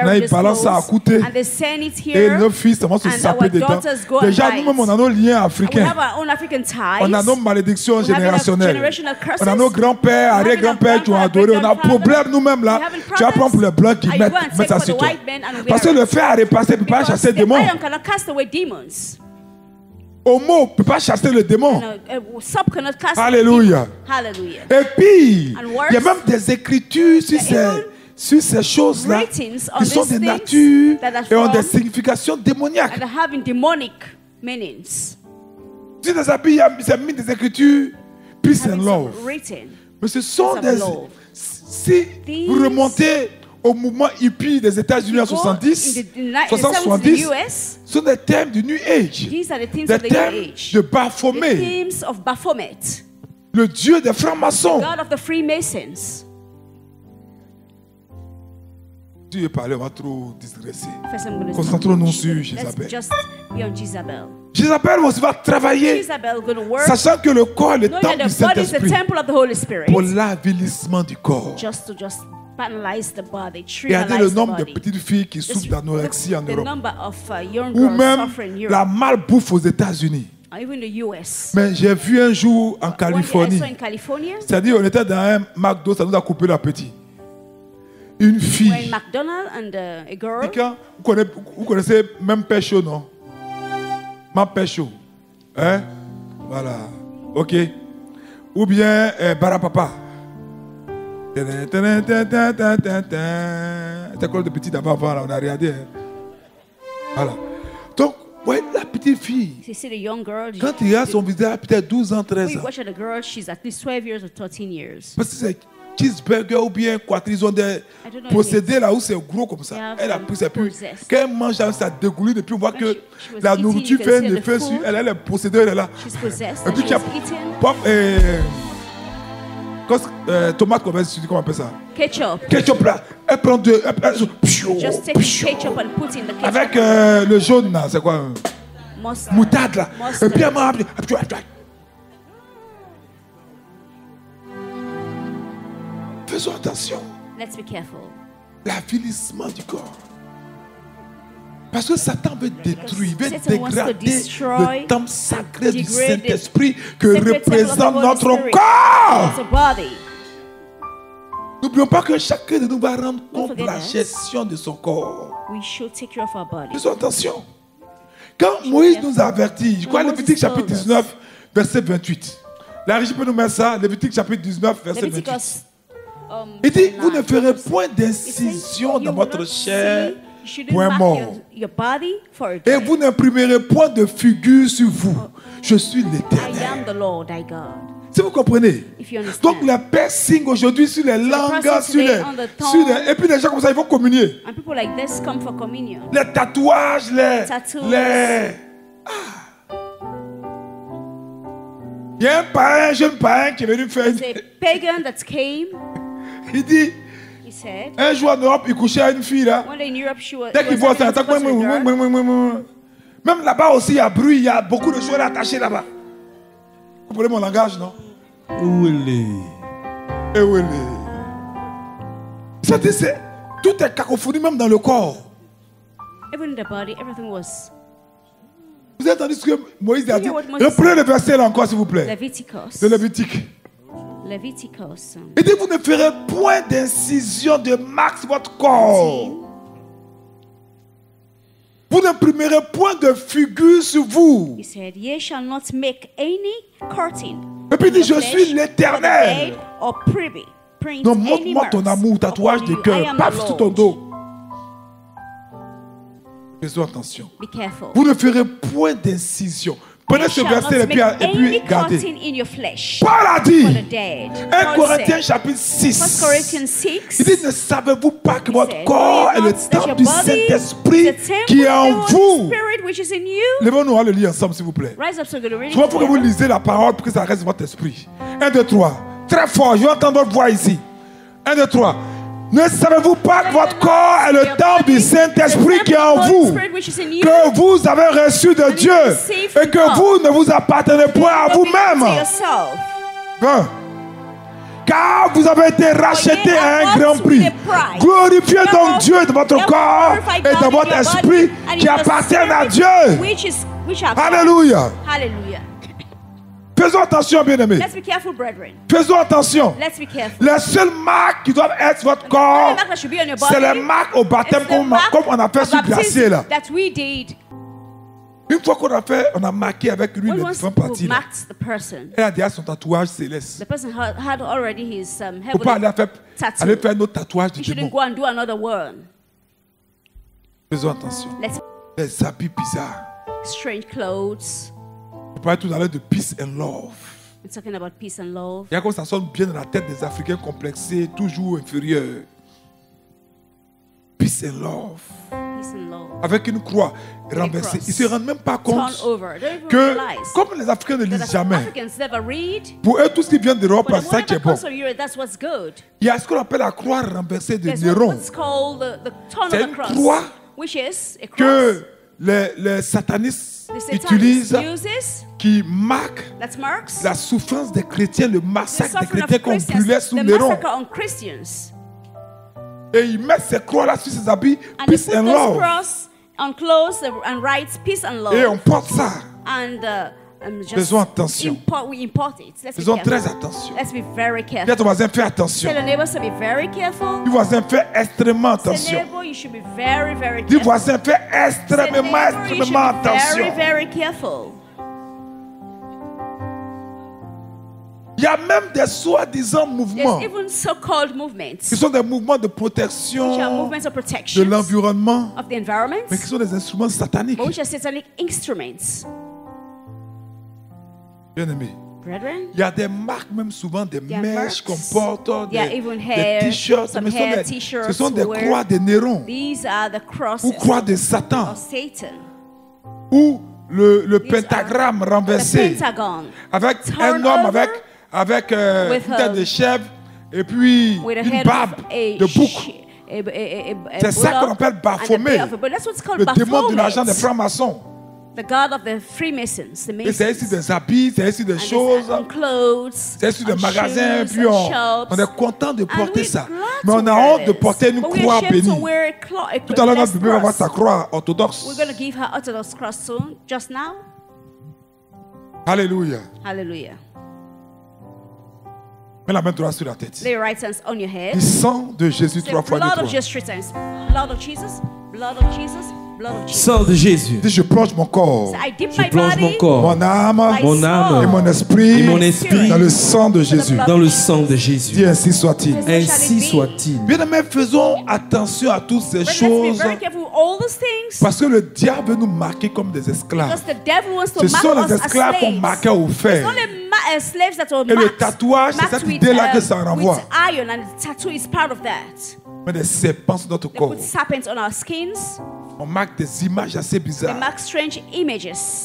B: là ils balancent ça à côté et nos fils vont se saper dedans. Déjà nous-mêmes on a nos liens africains, on a nos malédictions générationnelles, on a nos grands-pères, arrière-grands-pères qui ont adoré, on a un problème nous-mêmes là. Tu vas prendre pour les blancs qui mettent ça sur toi. Parce que le fer à repasser ne peut pas chasser les démons. Homo ne peut pas chasser le démon. Alléluia. Et puis, il y a même des écritures sur ces choses-là qui sont des natures et ont des significations démoniaques. Si dans sa Bible, il y a mis des écritures peace and love. Mais ce sont des... Si vous remontez au mouvement hippie des États-Unis en 70, ce sont des thèmes du New Age, des thèmes de Baphomet, le dieu des francs-maçons. Dieu est parlé, on va trop digresser. Concentrons-nous sur Jézabel. Jézabel va travailler, sachant que le corps est le temple du Saint-Esprit, pour l'avilissement du corps. Regardez le nombre de petites filles qui souffrent d'anorexie en Europe, ou même la malbouffe aux États-Unis. Mais j'ai vu un jour en Californie, c'est-à-dire on était dans un McDo, ça nous a coupé l'appétit. Une fille. Vous connaissez même Pécho, non? Ma Pécho. Hein? Voilà. Ok. Ou bien Barapapa. C'était quoi de petit d'avant, là, on a regardé. Hein? Voilà. Donc, ouais, la petite fille. Quand il a son visage, peut-être 12 ans, 13 ans. Parce que c'est cheeseburger ou bien ils ont des possédés là où c'est gros comme ça. Elle a pris ses pubs. Quand elle mange, ça dégouline et puis on voit que la nourriture fait un effet sur elle. Elle est possédée, elle est là. Et puis il y a pop et tomate, comment on appelle ça? Ketchup là. Elle prend deux.
C: Just take ketchup and put in the ketchup.
B: Avec le jaune là, c'est quoi? Moutarde là. Et puis elle m'a. Faisons attention.
C: Let's be careful.
B: L'avilissement du corps. Parce que Satan veut détruire, veut dégrader le temple sacré du Saint-Esprit que représente notre corps. N'oublions pas que chacun de nous va rendre compte de la gestion de son corps. Faisons attention. Quand Moïse nous a avertis, je crois Lévitique chapitre 19, verset 28. La régie peut nous mettre ça, Lévitique chapitre 19, verset 28. Il dit, vous ne ferez point d'incision dans votre chair, point mort. Et vous n'imprimerez point de figure sur vous. Je suis l'Éternel. Si vous comprenez. Donc les pères signent aujourd'hui sur les langues, et puis les gens comme ça, ils vont communier. Les tatouages, Il y a un jeune parrain qui est venu faire il dit, un jour en Europe, il couchait à une fille là. Dès qu'il voit ça, même là-bas aussi, il y a bruit, il y a beaucoup de choses attachées là-bas. Vous comprenez mon langage, non? C'est tout est cacophonie, même dans le corps. Vous avez entendu ce que Moïse a dit? Reprenez le verset là encore, s'il vous plaît. De Lévitique. Il dit, vous ne ferez point d'incision de marque sur votre corps. Vous n'imprimerez point de figure sur vous. Et puis il dit, je suis l'Éternel. Donc montre-moi ton amour, tatouage de cœur, paf sur ton dos. Faisons attention. Vous ne ferez point d'incision. Prenez ce verset et puis gardez. Paul a dit, 1 Corinthiens chapitre 6, il dit, ne savez-vous pas que votre corps est le temple du Saint-Esprit qui est en vous? Levons-nous à le lire ensemble, s'il vous plaît. Je veux que vous lisez la parole pour que ça reste dans votre esprit. 1, 2, 3. Très fort, je vais entendre votre voix ici. 1, 2, 3. Ne savez-vous pas que votre corps est le temple du Saint-Esprit qui est en vous, que vous avez reçu de Dieu et que vous ne vous appartenez point à vous-même? Car vous avez été rachetés à un grand prix. Glorifiez donc Dieu de votre corps et de votre esprit qui appartiennent à Dieu. Alléluia. Faisons attention, bien-aimés. Faisons attention. Les seules marques qui doivent être sur votre corps, c'est les marques au baptême comme on a fait sur le glacier là. Une fois qu'on a marqué avec lui les différentes parties, elle a déjà son tatouage céleste. Il ne faut pas aller faire notre tatouage du démon. Faisons attention. Les habits bizarres.
C: Strange clothes.
B: On parle tout à l'heure de peace and love.
C: We're talking about peace and love.
B: Il y a comme ça sonne bien dans la tête des Africains complexés, toujours inférieurs. Peace and love.
C: Peace and love.
B: Avec une croix renversée. Ils ne se rendent même pas compte que, comme les Africains ne lisent jamais, pour eux, tout ce qui vient d'Europe, c'est ça qui est bon. Il y a ce qu'on appelle la croix renversée de Néron. C'est une croix que les satanistes utilisent, qui marque la souffrance des chrétiens, le massacre des chrétiens qu'on brûlait sous Néron. Et ils mettent ces croix-là sur ses habits, peace and love. Et on porte ça. Faisons attention. Faisons très attention. Dis à ton voisin, fais attention. Dis voisin, fais extrêmement attention. Dis voisin, fais extrêmement attention. Il y a même des soi-disant mouvements qui sont des mouvements de protection de l'environnement, mais qui sont des instruments sataniques. Bien-aimés, il y a des marques, même souvent des mèches qu'on porte, des t-shirts, mais ce sont des croix de Néron ou croix de Satan ou le pentagramme renversé avec un homme avec une tête de chèvre et puis une barbe de bouc. C'est ça qu'on appelle Baphomet, le démon de l'argent des francs-maçons.
C: The God of the Freemasons, the Masons.
B: C'est ici des habits, c'est ici des choses, c'est ici des magasins, puis on est content de porter ça. Mais on a honte de porter une croix bénie. Tout à l'heure, notre bébé va avoir sa croix orthodoxe.
C: We're going to give her Orthodox cross soon, just now.
B: Alléluia.
C: Hallelujah.
B: Mets la main droite sur la tête.
C: Lay your right hands on your head.
B: Le sang de Jésus 3 fois.
C: Blood of Jesus 3 times. Blood of Jesus. Blood of Jesus.
A: Sang de Jésus.
B: Dis, je plonge mon corps.
A: Je plonge mon corps,
B: mon âme
A: et
B: mon esprit dans le sang de Jésus.
A: Dans le sang de Jésus.
B: Dis, ainsi soit-il.
A: Ainsi soit-il.
B: Bien-aimés, faisons attention à toutes ces choses. Parce que le diable veut nous marquer comme des esclaves. Ce sont les esclaves qu'on marquait au fer. Et le tatouage, c'est cette idée-là que ça renvoie. On met des serpents sur notre corps. On marque des images assez bizarres.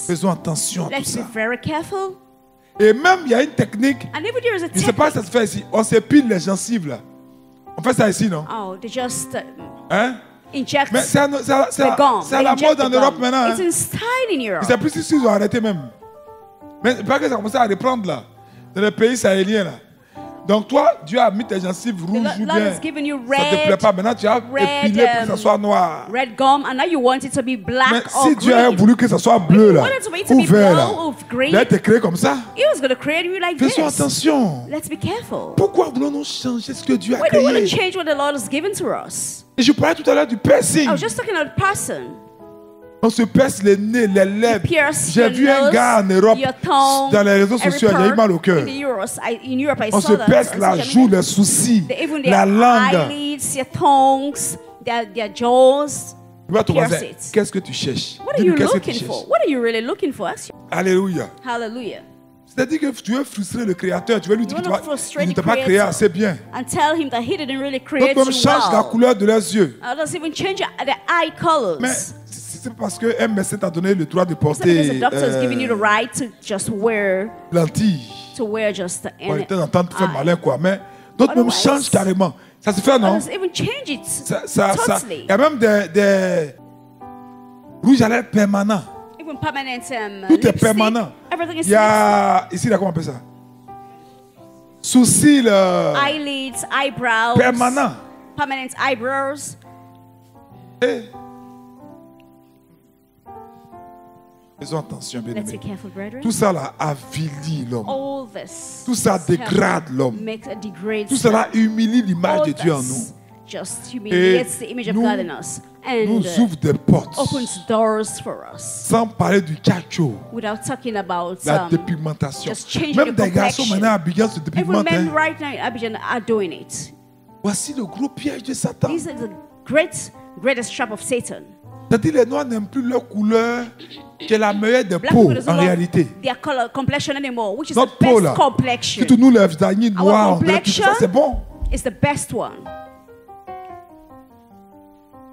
B: Faisons attention à tout ça. Et même, il y a une technique. Je ne sais pas si ça se fait ici. On s'épile les gencives là. On fait ça ici, non? Hein? Mais c'est à la mode en Europe maintenant. Hein? Je ne sais plus si ils ont arrêté même. Mais pas que ça commence à reprendre là. Dans les pays sahéliens là. Donc toi, Dieu a mis tes gencives rouges ou bien ça te plaît pas. Maintenant tu as épilé pour que ça soit noir. Mais si Dieu a voulu que ça soit bleu là, ou vert là, il a été créé comme ça. Faisons attention. Pourquoi voulons-nous changer ce que Dieu a créé? Et je parlais tout à l'heure du piercing. On se perce les nez, les lèvres. J'ai vu un gars en Europe, dans les réseaux sociaux, il a eu mal au cœur. On se perce la joue, les sourcils, la langue. Qu'est-ce que tu cherches? Qu'est-ce que tu cherches? Alléluia. C'est-à-dire que tu veux frustrer le Créateur. Tu veux lui dire qu'il ne t'a pas créé assez bien. Donc, change la couleur de leurs yeux. Mais c'est parce qu'un médecin t'a donné le droit de porter lentilles. Bon, il était en train de faire malin, quoi. Mais D'autres même changent carrément. Ça se fait, non?
C: Even change it
B: Il y a même des rouges à lèvres permanents.
C: Even permanent,
B: tout est permanent. Il y a, ici, comment on appelle ça? Sourcils.
C: Eyelids, eyebrows.
B: Permanent.
C: Permanent eyebrows.
B: Faisons attention, bien
C: Let's
B: aimés.
C: be careful, brethren.
B: Tout ça là avilit l'homme.
C: All this.
B: Tout ça dégrade l'homme. Tout cela humilie l'image de Dieu en nous.
C: Just humiliates the image of God in us.
B: Nous ouvre des portes.
C: Opens doors for us.
B: Sans parler du cacho.
C: Without talking about
B: la dépigmentation.
C: Just changing
B: Même
C: the
B: des garçons
C: complexion.
B: maintenant à Abidjan se dépigmentent.
C: Even men right now in Abidjan are doing it.
B: Voici le gros piège de Satan.
C: This is the greatest trap of Satan.
B: C'est-à-dire les noirs n'aiment plus leur couleur qui est la meilleure des
C: Black
B: peaux
C: people
B: en réalité.
C: their color complexion anymore, which is
B: Notre
C: the
B: peau
C: best
B: là,
C: complexion.
B: que tous nous les amis noirs,
C: Our
B: on dirait que ça c'est bon.
C: It's the best one.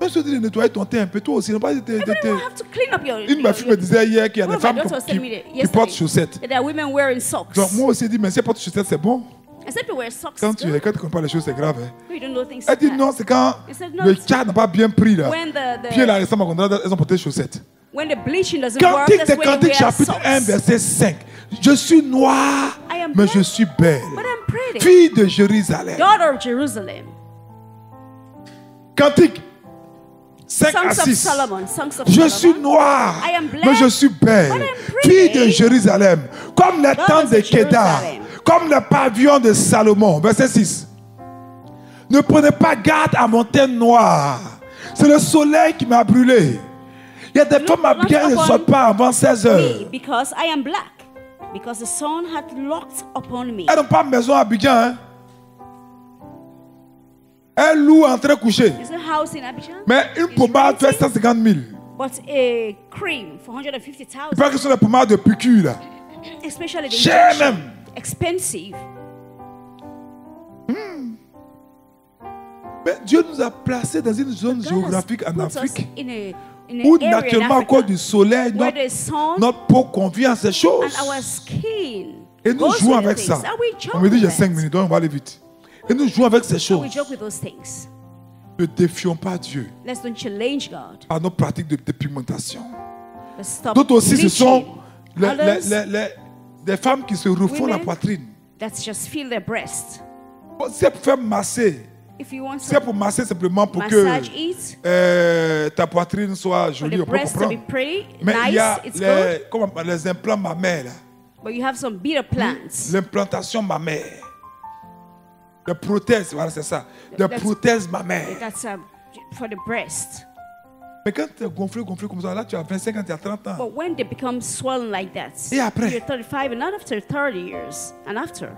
B: Même si tu dis de nettoyer ton teint un peu, toi aussi, non pas
C: Everyone have to clean up your.
B: Une de mes filles me disait hier qu'il y a des femmes qui portent chaussettes.
C: There are women wearing socks.
B: Donc moi aussi, je dis, mais si elle porte chaussettes, c'est bon.
C: I said to wear socks.
B: Quand tu comprends pas les choses, c'est grave. Hein.
C: You don't know things.
B: Elle dit non, c'est quand le cas n'a pas bien pris là. Puis là, récemment, elles ont porté des chaussettes.
C: When the bleaching doesn't work,
B: Cantique
C: that's
B: de
C: when you
B: Cantique
C: wear
B: chapitre
C: socks.
B: 1 verset 5. Je suis noire, mais je suis belle.
C: But I'm pretty.
B: Fille de Jérusalem.
C: Daughter of Jerusalem.
B: Cantique 5 à
C: Songs
B: 6.
C: of Solomon. Songs of
B: Je
C: Solomon.
B: suis noire,
C: I am black,
B: mais je suis belle.
C: but I'm pretty.
B: Fille de Jérusalem. Comme les tentes de
C: of
B: Kédar.
C: Jerusalem.
B: Comme le pavillon de Salomon. Verset 6. Ne prenez pas garde à mon teint noir. C'est le soleil qui m'a brûlé. Il y a des femmes à bien ne sortent pas avant 16 heures.
C: Me, because I am black. Because the sun had locked upon me.
B: Elles n'ont pas maison à Abidjan. Hein? Elles louent en train de coucher.
C: There's a house in Abidjan.
B: Mais une pommade fait 150 000.
C: But a cream for 150,000.
B: Il paraît que ce sont des pommades de piqûre là.
C: Especially the
B: Cher
C: injection.
B: même.
C: Expensive.
B: Mais Dieu nous a placés dans une zone
C: God
B: géographique
C: has
B: en
C: put us
B: Afrique
C: in an
B: où
C: area in
B: naturellement à
C: Africa
B: cause du soleil,
C: where the sun
B: notre peau convient à ces choses.
C: and our skin
B: Et nous
C: goes
B: jouons
C: with
B: avec
C: things.
B: ça.
C: And we joke
B: On me dit j'ai
C: with
B: 5
C: that.
B: minutes, donc on va aller vite. Et nous jouons avec ces
C: And
B: choses.
C: we joke with those things.
B: Ne défions pas Dieu
C: Let's don't challenge God.
B: à nos pratiques de dépigmentation.
C: Let's stop
B: D'autres aussi, ce sont
C: bleaching.
B: des femmes qui se refont la
C: Women
B: poitrine.
C: That's just feel their breast.
B: C'est pour faire masser.
C: If you want
B: C'est
C: to
B: pour masser simplement pour
C: massage
B: que
C: it,
B: ta poitrine soit
C: for
B: jolie,
C: the
B: on peut
C: breast to be
B: comprendre.
C: pretty,
B: Mais il y a
C: nice, it's good.
B: les implants mammaires, là.
C: But you have some bitter plants.
B: L'implantation mammaire. Les prothèses, voilà, c'est ça. Les prothèses mammaires.
C: That's for the breast.
B: Mais quand tu es gonflé comme ça, là, tu as 25 ans, tu as 30 ans.
C: But when they become swollen like that,
B: Et après?
C: you're 35 and not after 30 years and after.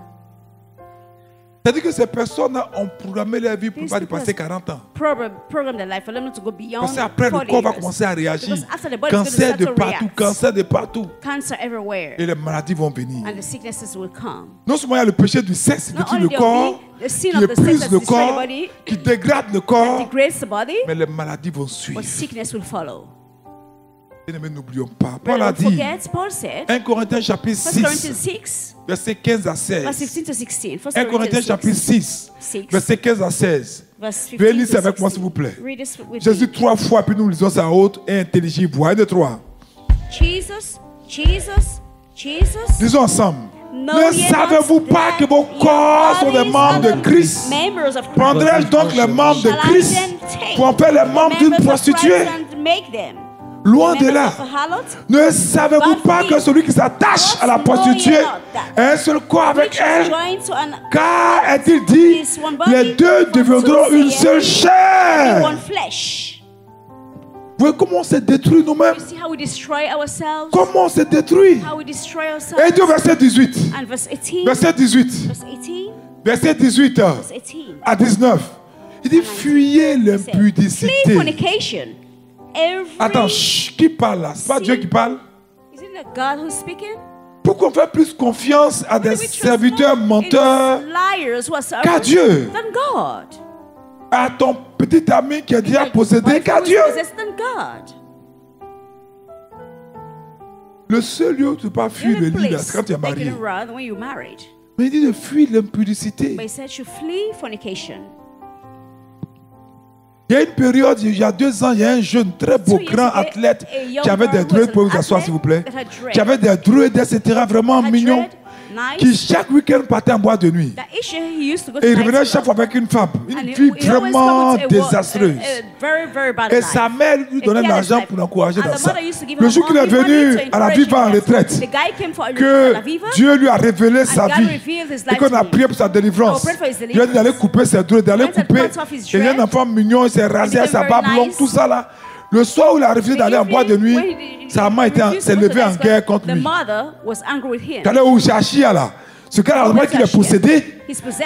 B: C'est-à-dire que ces personnes ont programmé leur vie pour ne
C: These
B: pas
C: people
B: dépasser 40 ans.
C: Program their life for them to go beyond
B: Parce qu'après, le
C: 40
B: corps va
C: years.
B: commencer à réagir.
C: Because after the body is
B: Cancer
C: going
B: de
C: to start to
B: partout,
C: react.
B: cancer de partout.
C: Cancer everywhere.
B: Et les maladies vont venir.
C: And the sicknesses will come.
B: Non seulement il y a le péché du sexe qui
C: Not
B: détruit
C: only
B: le
C: there will
B: corps,
C: be the sin
B: qui
C: of the sex
B: épuise
C: that
B: le
C: destroys the
B: corps,
C: body,
B: qui dégrade le
C: that
B: corps,
C: degrades the body,
B: mais les maladies vont suivre.
C: but sickness will follow.
B: Bien-aimés, n'oublions pas. Paul a
C: But don't
B: dit,
C: forget, Paul said,
B: 1 Corinthiens chapitre
C: 1 Corinthians
B: 6,
C: 6,
B: verset 15 à
C: verse
B: 16.
C: 15 to 16.
B: 1 Corinthiens chapitre 6,
C: 6,
B: verset 15 à 16.
C: verse 15
B: Veuillez lire ça
C: to
B: avec moi,
C: 16.
B: s'il vous plaît.
C: Read this with
B: Jésus
C: me.
B: 3 fois, puis nous lisons sa haute et intelligible voix. 1, 2, 3.
C: Jesus, Jesus, Jesus.
B: Lisons ensemble.
C: Know
B: Ne
C: ye
B: savez-vous
C: not
B: pas
C: that
B: que vos
C: your
B: corps sont des
C: bodies
B: membres
C: are
B: de
C: the
B: Christ?
C: members of Christ?
B: Prendrais-je donc les membres de
C: Shall I
B: Christ
C: then take
B: pour en faire les membres d'une
C: members of
B: prostituée?
C: Christ and make them
B: Loin de
C: members
B: là.
C: of a harlot?
B: Ne savez-vous
C: But
B: pas
C: me,
B: que celui qui s'attache à la
C: what know ye
B: prostituée
C: not that
B: a un seul corps avec
C: which is
B: elle?
C: joined to an
B: Car, est-il dit,
C: is one body,
B: les deux
C: for
B: deviendront
C: two
B: une
C: say
B: seule
C: one
B: chair.
C: flesh.
B: Vous voyez comment on se détruit nous-mêmes?
C: You see how we destroy ourselves?
B: Comment on se détruit?
C: How we destroy
B: Et
C: ourselves?
B: Dieu, verset 18.
C: And verse 18.
B: Verset 18.
C: Verse 18.
B: Verset 18
C: Verse 18.
B: à 19. Il dit, fuyez
C: Flee
B: l'impudicité.
C: fornication. Every
B: Attends, qui parle là? C'est pas Dieu qui parle?
C: Isn't it God who's speaking?
B: Pourquoi on fait plus confiance à des
C: We trust
B: serviteurs
C: more in
B: menteurs
C: liars who are
B: qu'à
C: servants
B: Dieu?
C: than God.
B: À ton petit ami qui est déjà possédé
C: Wife
B: qu'à
C: who is
B: Dieu?
C: possessed than God.
B: Le seul lieu où tu ne peux pas
C: The
B: fuir le
C: only
B: lit, là,
C: place
B: c'est quand tu es
C: that you
B: marié.
C: can run when you're married.
B: Mais il dit de fuir l'impudicité.
C: But he said to flee fornication.
B: Il y a une période, il y a 2 ans, il y a un jeune très beau, grand athlète qui avait des druides, pouvez vous asseoir s'il vous plaît, qui avait des druides, etc., vraiment mignons, qui chaque week-end partait en boîte de nuit. Et il revenait chaque fois avec une femme, une fille vraiment désastreuse. Et sa mère lui donnait de l'argent pour l'encourager dans ça. Le jour qu'il est venu à la Viva en retraite, que Dieu lui a révélé sa vie et qu'on a prié pour sa délivrance, Dieu lui a dit d'aller couper ses druides, d'aller couper. Et il y a un enfant mignon, il s'est rasé à sa barbe longue, tout ça là. Le soir où il a refusé d'aller en boîte de nuit, sa maman s'est levée en guerre contre lui. Il allait au Chachia là. Ce gars là, qu'il est possédé.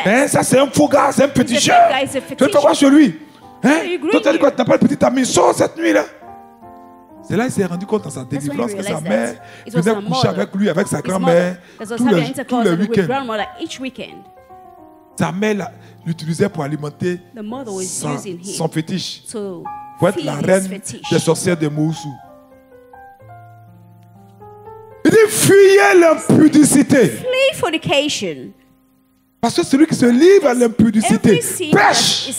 B: Hein, ça c'est un faux gars, c'est un féticheur. Tu veux faire quoi chez lui? Hein? Toi tu as dit quoi? Tu n'as pas de petite amie, sors cette nuit là. C'est là qu'il s'est rendu compte dans sa délivrance que sa mère venait coucher avec lui, avec sa grand-mère, tous les week-ends. Sa mère l'utilisait pour alimenter son fétiche. Pour être la reine des sorcières de Moussou. Il dit fuyez l'impudicité.
C: Flee fornication.
B: Parce que celui qui se livre à l'impudicité pêche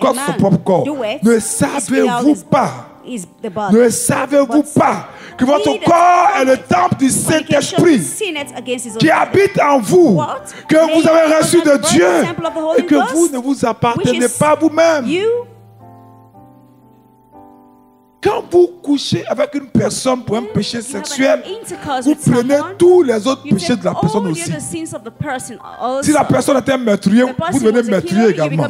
B: contre son propre corps. Ne savez-vous pas? Ne savez-vous pas que votre corps est le temple du Saint-Esprit qui habite en vous, que vous avez reçu de Dieu et que vous ne vous appartenez pas à vous-même? Quand vous couchez avec une personne pour un péché sexuel, vous prenez tous les autres péchés de la personne aussi. Si la personne est un meurtrier, vous devenez meurtrier également.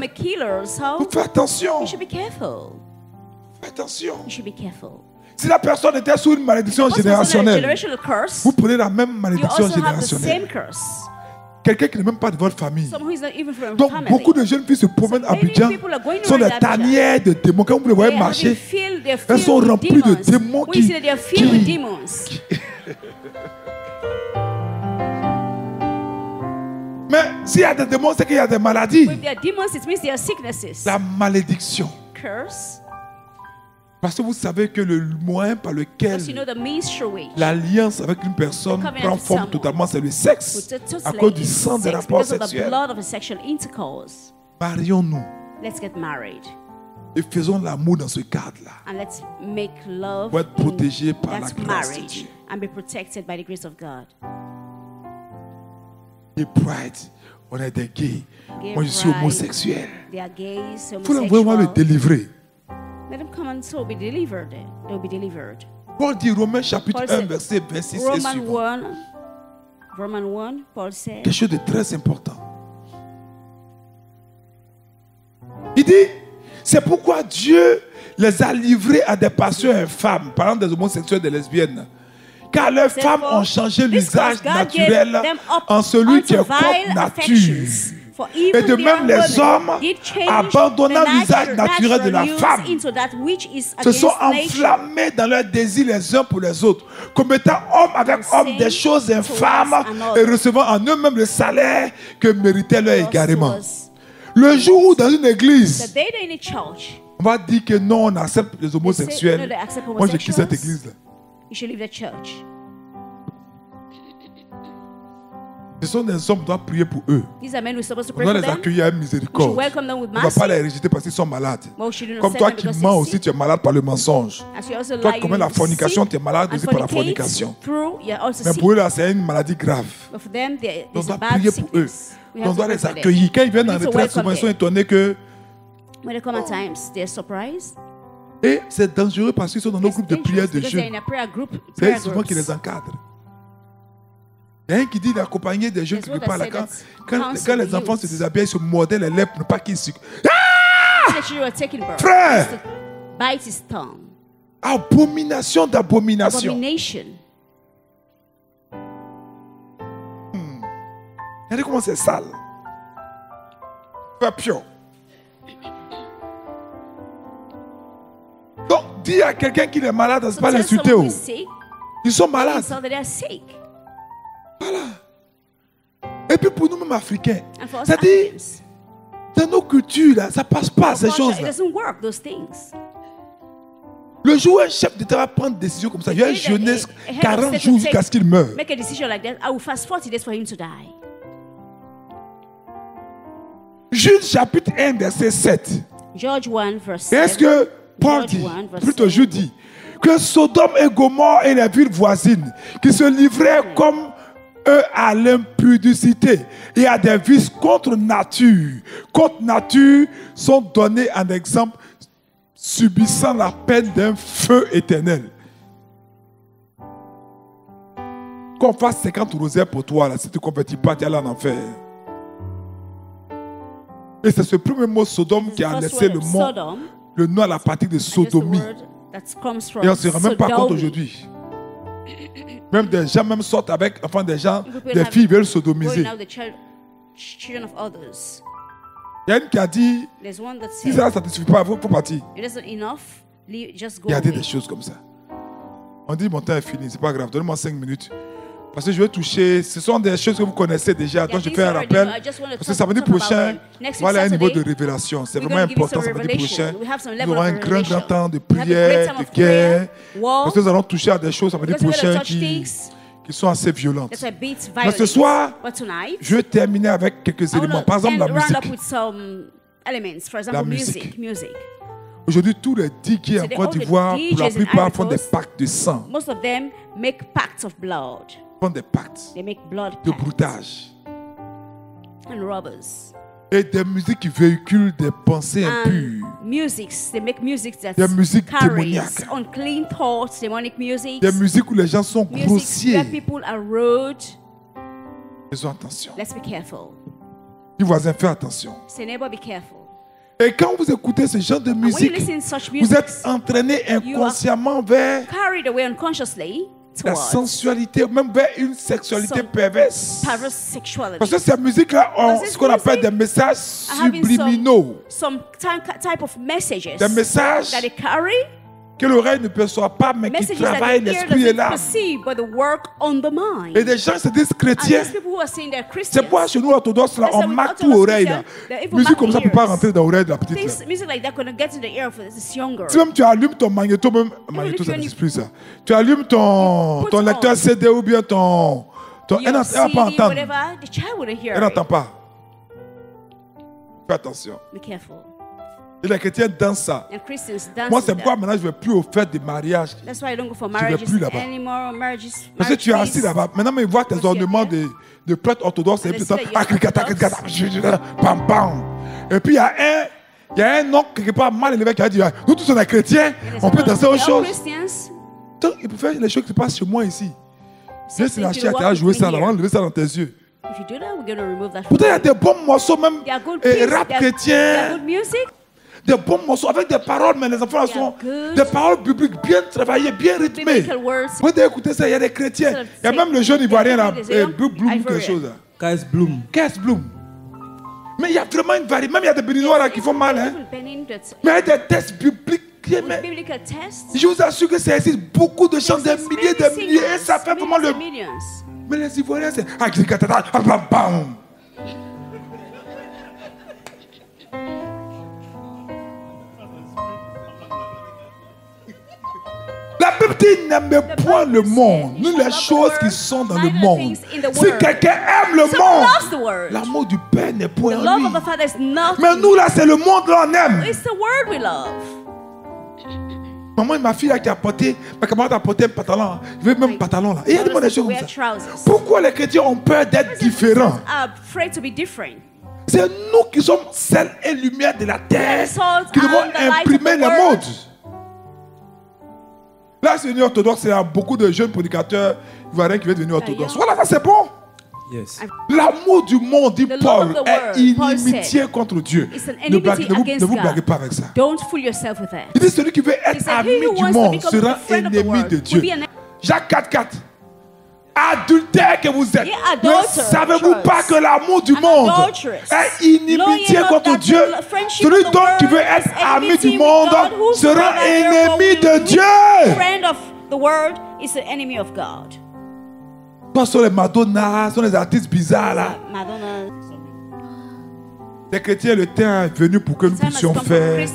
B: Vous faites attention. Faites attention. Si la personne était sous une malédiction générationnelle, vous prenez la même malédiction générationnelle. Quelqu'un qui n'est même pas de votre famille. Donc beaucoup de jeunes filles se promènent à Abidjan, sont des tanières de démons. Quand vous les voyez marcher, elles sont remplies de démons Mais s'il y a des démons, c'est qu'il y a des maladies. La malédiction. Parce que vous savez que le moyen par lequel l'alliance avec une personne prend forme totalement, c'est le sexe, à cause du sang des rapports sexuels. Marions-nous et faisons l'amour dans ce cadre-là pour être protégés par la grâce de Dieu. Et pride, on est des gays. Moi je suis homosexuel. Il faut vraiment le délivrer.
C: Let them come and so be delivered. They will be delivered.
B: Paul dit Romains chapitre 1 verset 26 et suivant.
C: Roman 1, Paul said.
B: Quelque chose de très important. Il dit, c'est pourquoi Dieu les a livrés à des passions infâmes, parlant des homosexuels, des lesbiennes. Car leurs femmes ont changé l'usage naturel en celui qui est contre nature. Et de même les hommes, abandonnant l'usage naturel de la femme, se sont enflammés dans leur désir les uns pour les autres, commettant homme avec homme des choses infâmes et recevant en eux-mêmes le salaire que méritait leur égarement. Le jour où dans une église, on va dire que non, on accepte les homosexuels, moi je quitte cette église-là. Ce sont des hommes qui doivent prier pour eux. On doit les accueillir avec miséricorde. On ne va pas les rejeter parce qu'ils sont malades. Comme toi qui mens aussi, tu es malade par le mensonge. Toi qui commets la fornication, tu es malade aussi par la fornication. Mais pour eux, là, c'est une maladie grave. On doit prier pour eux. On doit les accueillir. Quand ils viennent en retraite, souvent ils sont étonnés que... Et c'est dangereux parce qu'ils sont dans nos groupes de prière de jeunes. C'est souvent qui les encadrent. Il y a un qui dit d'accompagner des jeunes qui ne parlent pas. Quand les enfants se déshabillent, ils se mordaient les lèvres pour ne pas qu'ils se... Ah! Frère! Abomination d'abomination. Regardez comment c'est sale. Pas pire. Donc, dis à quelqu'un qui est malade, c'est pas l'insulter. Ils sont malades. Voilà. Et puis pour nous-mêmes Africains, c'est-à-dire, dans nos cultures, là, ça ne passe pas ces choses-là. Le jour où un chef d'État va prendre une décision comme ça, il y a une jeunesse 40 jours jusqu'à ce qu'il meure. Jude chapitre 1, verset 7.
C: George 1, verse 7.
B: Est-ce que Paul dit, plutôt Jude dit, que Sodome et Gomorrhe et les villes voisines qui se livraient comme eux à l'impudicité et à des vices contre nature sont donnés en exemple subissant la peine d'un feu éternel. Qu'on fasse 50 rosaires pour toi, là, si tu ne convertis pas, tu es allé en enfer. Et c'est ce premier mot Sodome qui a laissé le nom à la partie de sodomie. Et on ne se rend même pas compte aujourd'hui. Même des gens même sortent avec, enfin des gens, des filles veulent sodomiser. Il y a une qui a dit, si ça ne suffit pas, il faut partir. Il y a des choses comme ça. On dit, mon temps est fini, c'est pas grave, donnez-moi 5 minutes. Parce que je vais toucher, ce sont des choses que vous connaissez déjà, donc je fais un rappel. Parce que samedi prochain, voilà un niveau de révélation. C'est vraiment important, samedi prochain. Nous aurons un grand temps de prière, de guerre. Parce que nous allons toucher à des choses samedi prochain qui sont assez violentes. Mais ce soir, je vais terminer avec quelques éléments. Par exemple, la musique. La musique. Aujourd'hui, tous les DJ en Côte d'Ivoire, pour la plupart, font des pactes de sang.
C: Most of them make pacts of blood.
B: Font des pactes de broutage.
C: And robbers.
B: Et des musiques qui véhiculent des pensées impures.
C: They make music that
B: des musiques démoniaques.
C: Unclean thoughts, demonic music.
B: Des musiques où les gens sont grossiers.
C: People are rude.
B: Faisons attention.
C: Let's be careful.
B: Les voisins, faites attention.
C: Say, neighbor, be careful.
B: Et quand vous écoutez ce genre de musique, vous êtes entraîné inconsciemment vers la sensualité, même vers une sexualité perverse. Parce que ces musiques-là ont ce qu'on appelle des messages subliminaux. Des messages que l'oreille ne perçoit pas, mais qui travaillent, l'esprit est là. Et des gens se disent chrétiens. C'est pourquoi chez nous, orthodoxes, là, on marque tout l'oreille. Musique comme ça ne peut pas rentrer dans l'oreille de la petite. Si même tu allumes ton magnéto, même magnéto, ça n'existe plus ça. Tu allumes ton lecteur CD ou bien ton elle ne va pas entendre. Elle n'entend pas. Fais attention. Et les chrétiens dansent ça. Moi, c'est pourquoi maintenant je ne vais plus aux fêtes de mariage. Je ne vais plus là-bas. Parce que tu es assis là-bas. Maintenant, ils voient tes ornements de prêtre orthodoxe. Et puis, pam, pam. Et puis, il y a un oncle quelque part mal élevé qui a dit, nous tous on est chrétiens, on peut danser autre chose. Donc, il peut faire les choses qui se passent chez moi ici. Viens sur la chair, tu as joué ça, on va enlever ça dans tes yeux. Pourtant, il y a des bons morceaux, même rap chrétien. Des bons morceaux avec des paroles, mais les enfants sont des paroles bibliques bien travaillées, bien rythmées. Vous pouvez écouter ça, il y a des chrétiens. Il y a même le jeune ivoirien là, Bloom, quelque chose là.
A: KS Bloom.
B: KS Bloom. Mais il y a vraiment une variété. Même il y a des béninois là qui font mal. Hein. Mais il y a des tests bibliques. Je vous assure que ça existe beaucoup de chants, des milliers, et ça fait vraiment le. Mais les Ivoiriens, c'est. La Bible dit n'aimez point le monde, ni les choses qui sont dans le monde. Si quelqu'un aime le monde, l'amour du Père n'est point en lui. Mais nous là, c'est le monde là on aime. Maman et ma fille là qui a porté, ma camarade a porté un pantalon, je veux même un pantalon là. Et il y a des choses comme ça. Pourquoi les chrétiens ont peur d'être différents? C'est nous qui sommes sel et lumière de la terre qui devons imprimer les modes. Là, c'est une orthodoxe, il y a beaucoup de jeunes prédicateurs ivoiriens qui veulent devenir orthodoxes. Voilà, ça c'est bon.
A: Yes.
B: L'amour du monde, dit Paul, est inimitié contre Dieu. Ne vous blaguez pas avec ça. Il dit celui qui veut être ami du monde sera ennemi de Dieu. Jacques 4,4. Adultère que vous êtes, ne savez-vous pas que l'amour du monde est inimitié contre Dieu? Celui donc qui veut être ami du monde sera ennemi de Dieu. Ce sont les Madonna, ce sont les artistes bizarres là. Les chrétiens, le temps est venu pour que nous puissions faire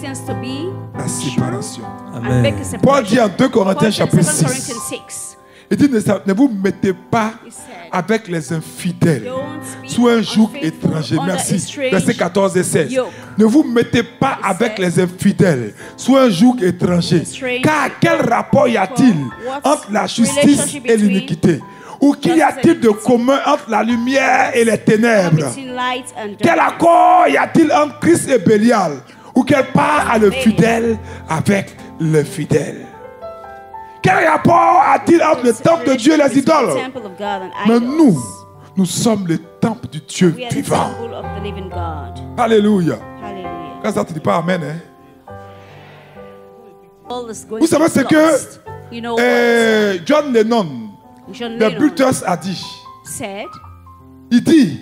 B: la séparation.
A: Amen.
B: Paul dit en 2 Corinthiens chapitre 6. Il dit, ne vous mettez pas avec les infidèles sous un joug étranger. Merci. Versets 14 et 16. Ne vous mettez pas avec les infidèles sous un joug étranger. Car quel rapport y a-t-il entre la justice et l'iniquité? Ou qu'y a-t-il de commun entre la lumière et les ténèbres? Quel accord y a-t-il entre Christ et Bélial? Ou quelle part a le fidèle avec le fidèle? Quel rapport a-t-il entre le temple de Dieu et les idoles? Mais nous sommes le temple du Dieu vivant. Alléluia. Quand ça ne te dit pas Amen, hein? Vous savez ce que John Lennon, le Beatles, a dit? Il dit,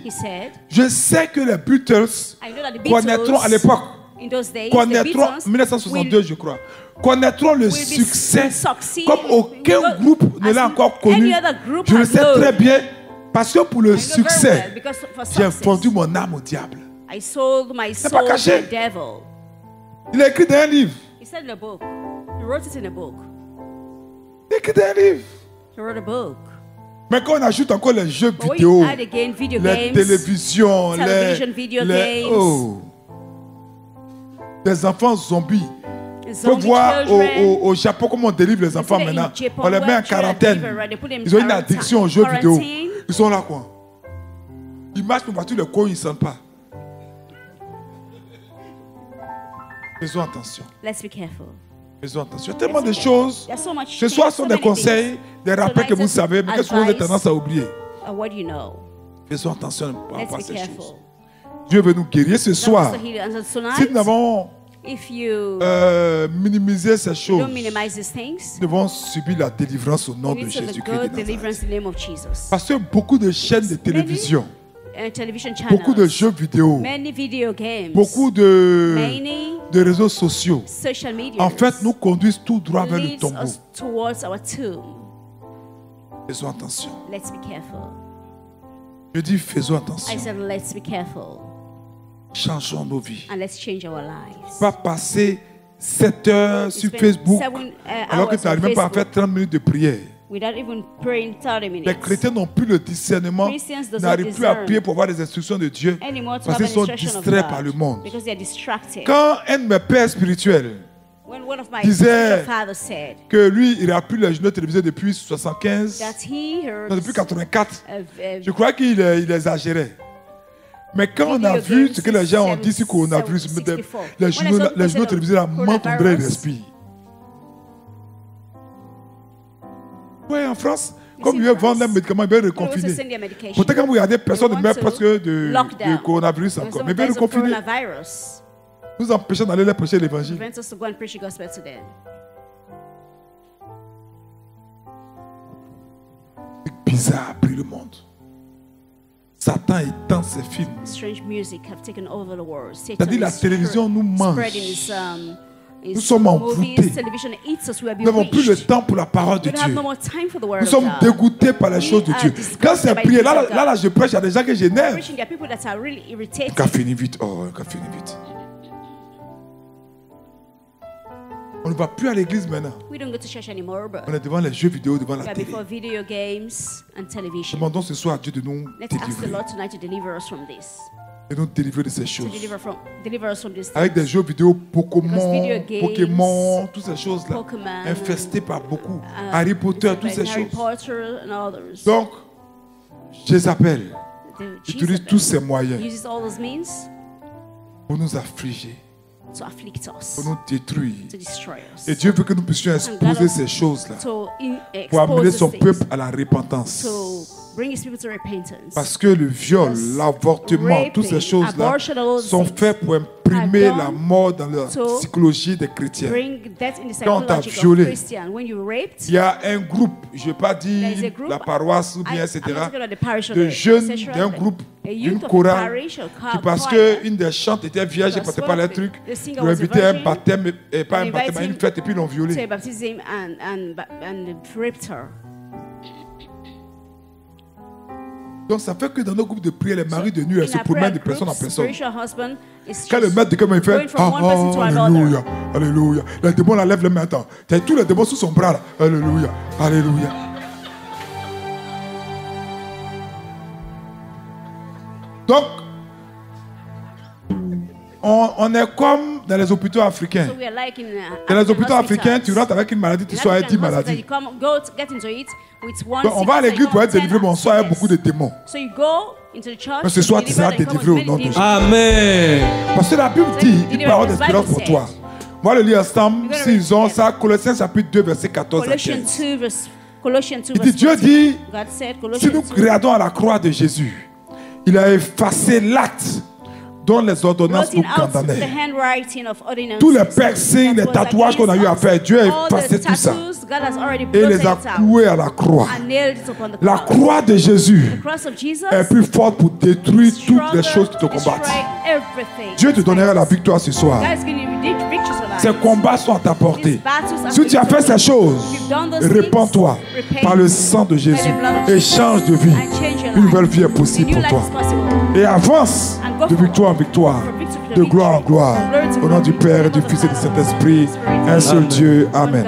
B: je sais que les Beatles connaîtront à l'époque, connaîtront, 1962 je crois, connaîtront le succès comme aucun groupe ne l'a encore connu. Je le sais très bien parce que pour le succès, j'ai vendu mon âme au diable. C'est pas caché. Il a écrit dans un livre. Il a écrit dans un livre. Mais quand on ajoute encore les jeux vidéo, les télévisions, les enfants zombies. On peut voir au Japon comment on délivre les enfants maintenant. On les met en quarantaine. Ils ont une addiction aux jeux vidéo. Ils sont là quoi. Ils marchent pour voiture, le coin, ils ne sentent pas. Faisons attention. Faisons attention. Il y a tellement de choses. Ce soir sont des conseils, des rappels que vous savez, mais que souvent vous avez tendance à oublier. Faisons attention à ces choses. Dieu veut nous guérir ce soir. Si nous avons minimiser ces choses, nous devons subir la délivrance au nom de Jésus-Christ. Parce que beaucoup de chaînes de télévision, beaucoup de jeux vidéo, beaucoup de réseaux sociaux, en fait, nous conduisent tout droit vers le tombeau. Faisons attention. Je dis faisons attention. Changeons nos vies. Pas passer 7 heures sur Facebook alors que tu n'arrives même pas à faire 30 minutes de prière. Les chrétiens n'ont plus le discernement, n'arrivent plus à prier pour avoir des instructions de Dieu parce qu'ils sont distraits par le monde. Quand un de mes pères spirituels disait que lui, il n'a plus les journaux télévisés depuis 1975, depuis 84, je crois qu'il exagérait. Mais quand on a vu ce que les gens ont dit sur le coronavirus, les journaux télévisés mentent, on dirait qu'ils respirent. Oui, en France, comme ils veulent vendre les médicaments, ils veulent reconfiner. Pourtant, quand vous regardez, personne ne meurt presque de coronavirus encore. Mais ils veulent reconfiner. Nous empêchons d'aller leur prêcher l'évangile. C'est bizarre, pris le monde. Satan étend ses films. C'est-à-dire la télévision nous mange. Nous sommes envoûtés. Nous n'avons plus le temps pour la parole de Dieu. Nous sommes dégoûtés par les choses de Dieu. Quand c'est prié, là, je prêche à des gens que j'énerve. Qu'a fini vite. Oh, qu'a fini vite. On ne va plus à l'église maintenant. On est devant les jeux vidéo, devant la télé. Demandons ce soir à Dieu de nous délivrer. De nous délivrer de ces choses. Avec des jeux vidéo Pokémon, toutes ces choses-là. Infestées par beaucoup. Harry Potter, toutes ces choses. Donc, je les appelle. J'utilise tous ces moyens pour nous affliger. Pour nous détruire. Et Dieu veut que nous puissions exposer ces choses-là pour amener son peuple à la repentance. Parce que le viol, l'avortement, toutes ces choses-là sont faites pour imprimer la mort dans la psychologie des chrétiens. Quand on t'a violé, il y a un groupe, je ne vais pas dire la paroisse ou bien etc., de jeunes d'un groupe, d'une chorale, qui parce qu'une des chantes était vierge et ne portait pas les trucs, ils ont invité un baptême, et pas un baptême, une fête, et puis ils l'ont violée. Donc ça fait que dans nos groupes de prière, les maris de nuit, elles se promènent de personne en personne. Quand le maître de cœur il fait alléluia, alléluia. Les démons la lèvent les mains. Tous les démons sous son bras. Là. Alléluia, alléluia. Donc, on est comme dans les hôpitaux africains.
C: So we are like in,
B: Dans les hôpitaux
C: hospitals.
B: africains, tu rentres avec une maladie, tu sois 10 maladies.
C: Donc
B: on va à l'église pour être délivré, mais on sort avec beaucoup de démons.
C: So you go into the church.
B: Mais ce soir, tu seras délivré au nom de Jésus.
A: Amen.
B: Parce que la Bible dit une parole d'espérance pour toi. Moi, le lis ensemble, s'ils ont ça, Colossiens chapitre 2, verset 14 à 15. Il dit, Dieu dit, si nous regardons à la croix de Jésus, il a effacé l'acte dont les ordonnances nous condamnaient. Tous les piercings, les tatouages qu'on a eu à faire, Dieu a effacé tout ça. Et les a cloués à la croix. La croix de Jésus est plus forte pour détruire toutes les choses qui te combattent. Dieu te donnera la victoire ce soir. Ces combats sont à ta portée. Si tu as fait ces choses, répands-toi par le sang de Jésus et change de vie. Une nouvelle vie est possible pour toi. Et avance de victoire en victoire, de gloire en gloire. Au nom du Père, et du Fils et du Saint-Esprit, un seul Dieu. Amen.